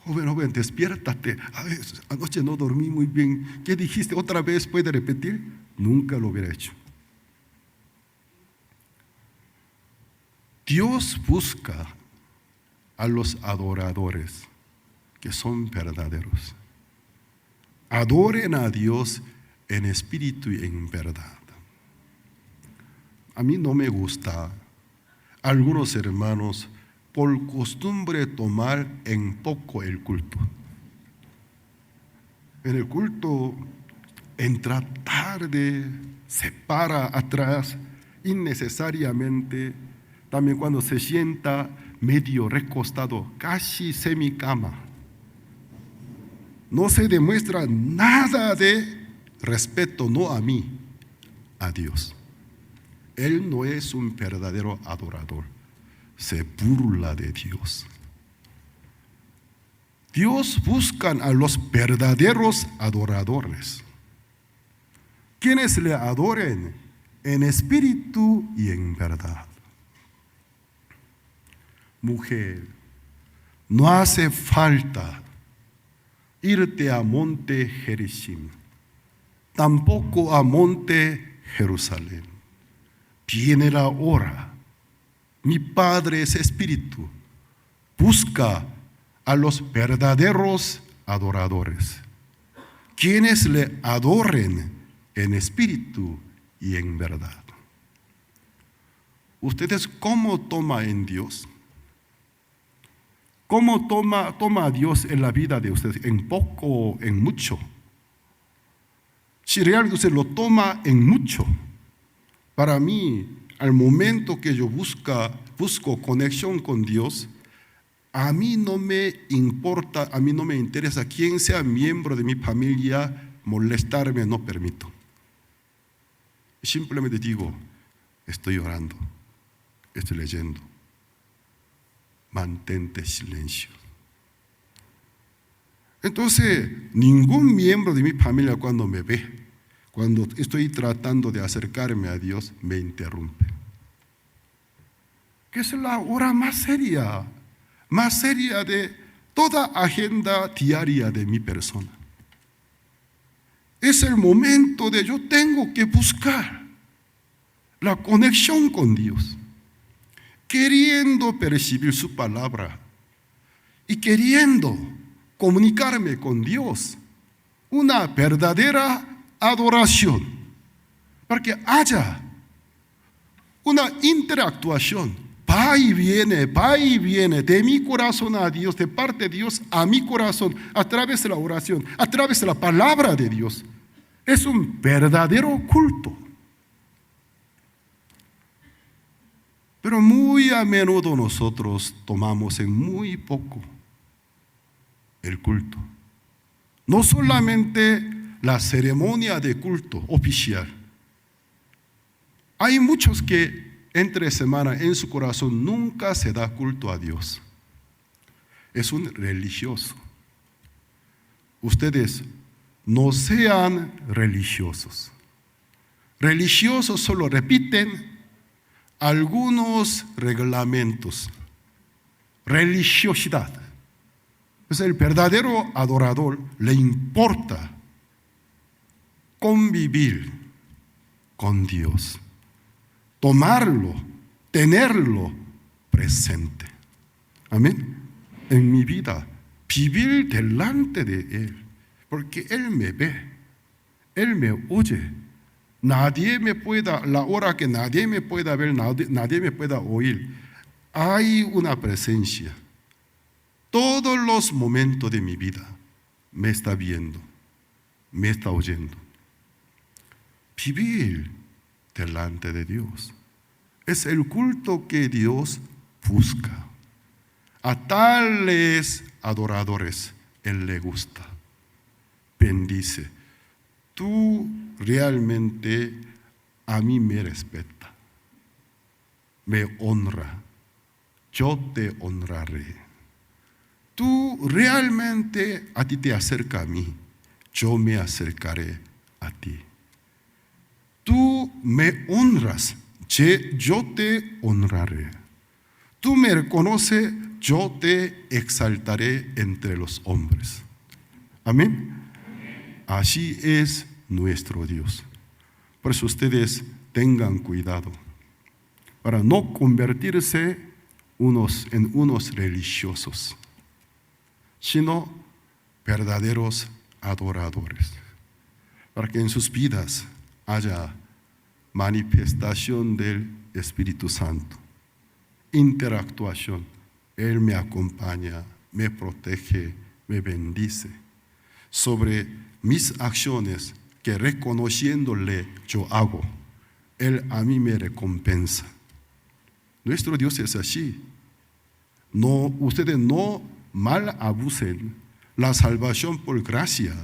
Joven, despiértate. Ay, anoche no dormí muy bien. ¿Qué dijiste? ¿Otra vez puede repetir? Nunca lo hubiera hecho. Dios busca a los adoradores que son verdaderos. Adoren a Dios en espíritu y en verdad. A mí no me gusta algunos hermanos por costumbre tomar en poco el culto. En el culto entra tarde, se para atrás innecesariamente. También cuando se sienta medio recostado, casi semicama. no se demuestra nada de respeto, no a mí, a Dios. Él no es un verdadero adorador, se burla de Dios. Dios busca a los verdaderos adoradores, quienes le adoren en espíritu y en verdad. Mujer, no hace falta irte a monte Gerizim, tampoco a monte Jerusalén. Viene la hora. Mi Padre es espíritu. Busca a los verdaderos adoradores, quienes le adoren en espíritu y en verdad. ¿Ustedes cómo toman en Dios? ¿Cómo toma a Dios en la vida de ustedes? ¿En poco o en mucho? Si realmente usted lo toma en mucho, para mí, al momento que yo busco conexión con Dios, a mí no me importa, a mí no me interesa quién sea miembro de mi familia, molestarme no permito. Simplemente digo, estoy orando, estoy leyendo. Mantente silencio. Entonces, ningún miembro de mi familia cuando me ve, cuando estoy tratando de acercarme a Dios, me interrumpe. Que es la hora más seria de toda agenda diaria de mi persona. Es el momento de yo tengo que buscar la conexión con Dios, queriendo percibir su palabra y queriendo comunicarme con Dios, una verdadera adoración, para que haya una interactuación, va y viene de mi corazón a Dios, de parte de Dios a mi corazón, a través de la oración, a través de la palabra de Dios. Es un verdadero culto. Pero muy a menudo nosotros tomamos en muy poco el culto. No solamente la ceremonia de culto oficial. Hay muchos que entre semana en su corazón nunca se da culto a Dios. Es un religioso. Ustedes no sean religiosos. Religiosos solo repiten algunos reglamentos. Religiosidad. Pues el verdadero adorador le importa convivir con Dios, tomarlo, tenerlo presente. Amén. En mi vida, vivir delante de Él, porque Él me ve, Él me oye. Nadie me pueda, la hora que nadie me pueda ver, nadie me pueda oír. Hay una presencia. Todos los momentos de mi vida me está viendo, me está oyendo. Vivir delante de Dios es el culto que Dios busca. A tales adoradores Él le gusta. Bendice. Tú realmente a mí me respeta, me honra, yo te honraré. Tú realmente a ti te acerca a mí, yo me acercaré a ti. Tú me honras, yo te honraré. Tú me reconoces, yo te exaltaré entre los hombres. Amén. Así es nuestro Dios. Por eso ustedes tengan cuidado para no convertirse en unos religiosos, sino verdaderos adoradores, para que en sus vidas haya manifestación del Espíritu Santo, interactuación. Él me acompaña, me protege, me bendice sobre mis acciones que reconociéndole yo hago. Él a mí me recompensa. Nuestro Dios es así. No, ustedes no mal abusen la salvación por gracia.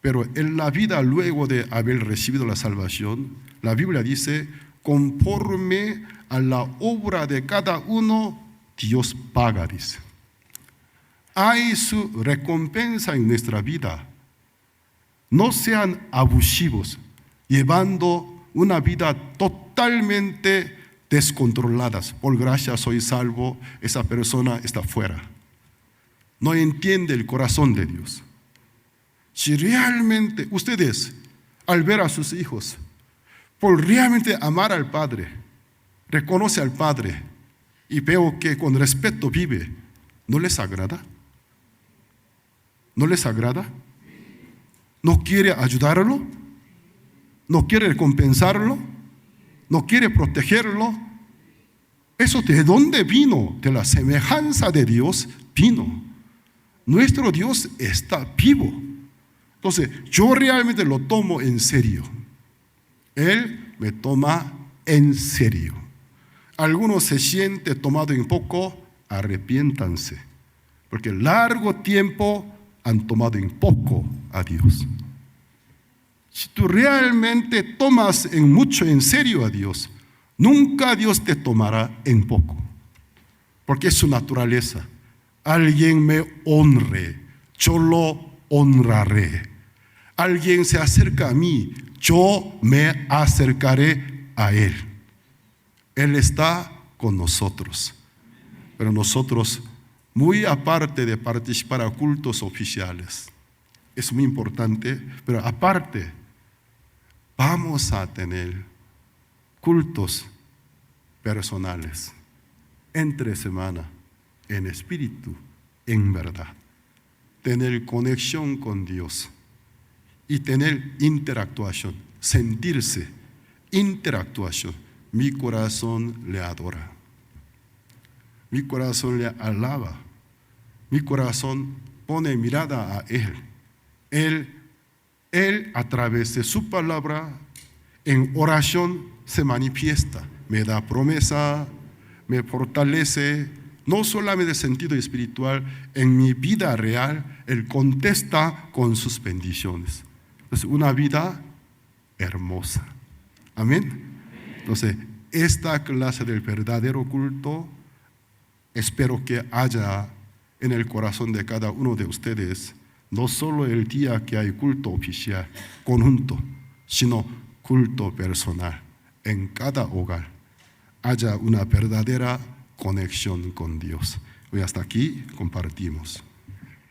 Pero en la vida luego de haber recibido la salvación, la Biblia dice, conforme a la obra de cada uno, Dios paga, dice. Hay su recompensa en nuestra vida. No sean abusivos, llevando una vida totalmente descontrolada. Por gracia soy salvo, esa persona está fuera. No entiende el corazón de Dios. Si realmente ustedes, al ver a sus hijos, por realmente amar al Padre, reconoce al Padre y veo que con respeto vive, ¿no les agrada? ¿No les agrada? ¿No quiere ayudarlo? ¿No quiere recompensarlo? ¿No quiere protegerlo? ¿Eso de dónde vino? De la semejanza de Dios vino. Nuestro Dios está vivo. Entonces, yo realmente lo tomo en serio. Él me toma en serio. Algunos se sienten tomados en poco, arrepiéntanse, porque largo tiempo han tomado en poco a Dios. Si tú realmente tomas mucho en serio a Dios, nunca Dios te tomará en poco, porque es su naturaleza. Alguien me honre, yo lo honraré. Alguien se acerca a mí, yo me acercaré a Él. Él está con nosotros. Pero nosotros, muy aparte de participar a cultos oficiales, es muy importante, pero aparte, vamos a tener cultos personales, entre semana, en espíritu, en verdad. Tener conexión con Dios y tener interactuación, sentirse, interactuación. Mi corazón le adora, mi corazón le alaba, mi corazón pone mirada a Él. Él a través de su palabra en oración se manifiesta, me da promesa, me fortalece, no solamente en sentido espiritual, en mi vida real, Él contesta con sus bendiciones. Es una vida hermosa. Amén. Entonces, esta clase del verdadero culto, espero que haya en el corazón de cada uno de ustedes, no solo el día que hay culto oficial, conjunto, sino culto personal. En cada hogar haya una verdadera conexión con Dios. Hoy hasta aquí compartimos.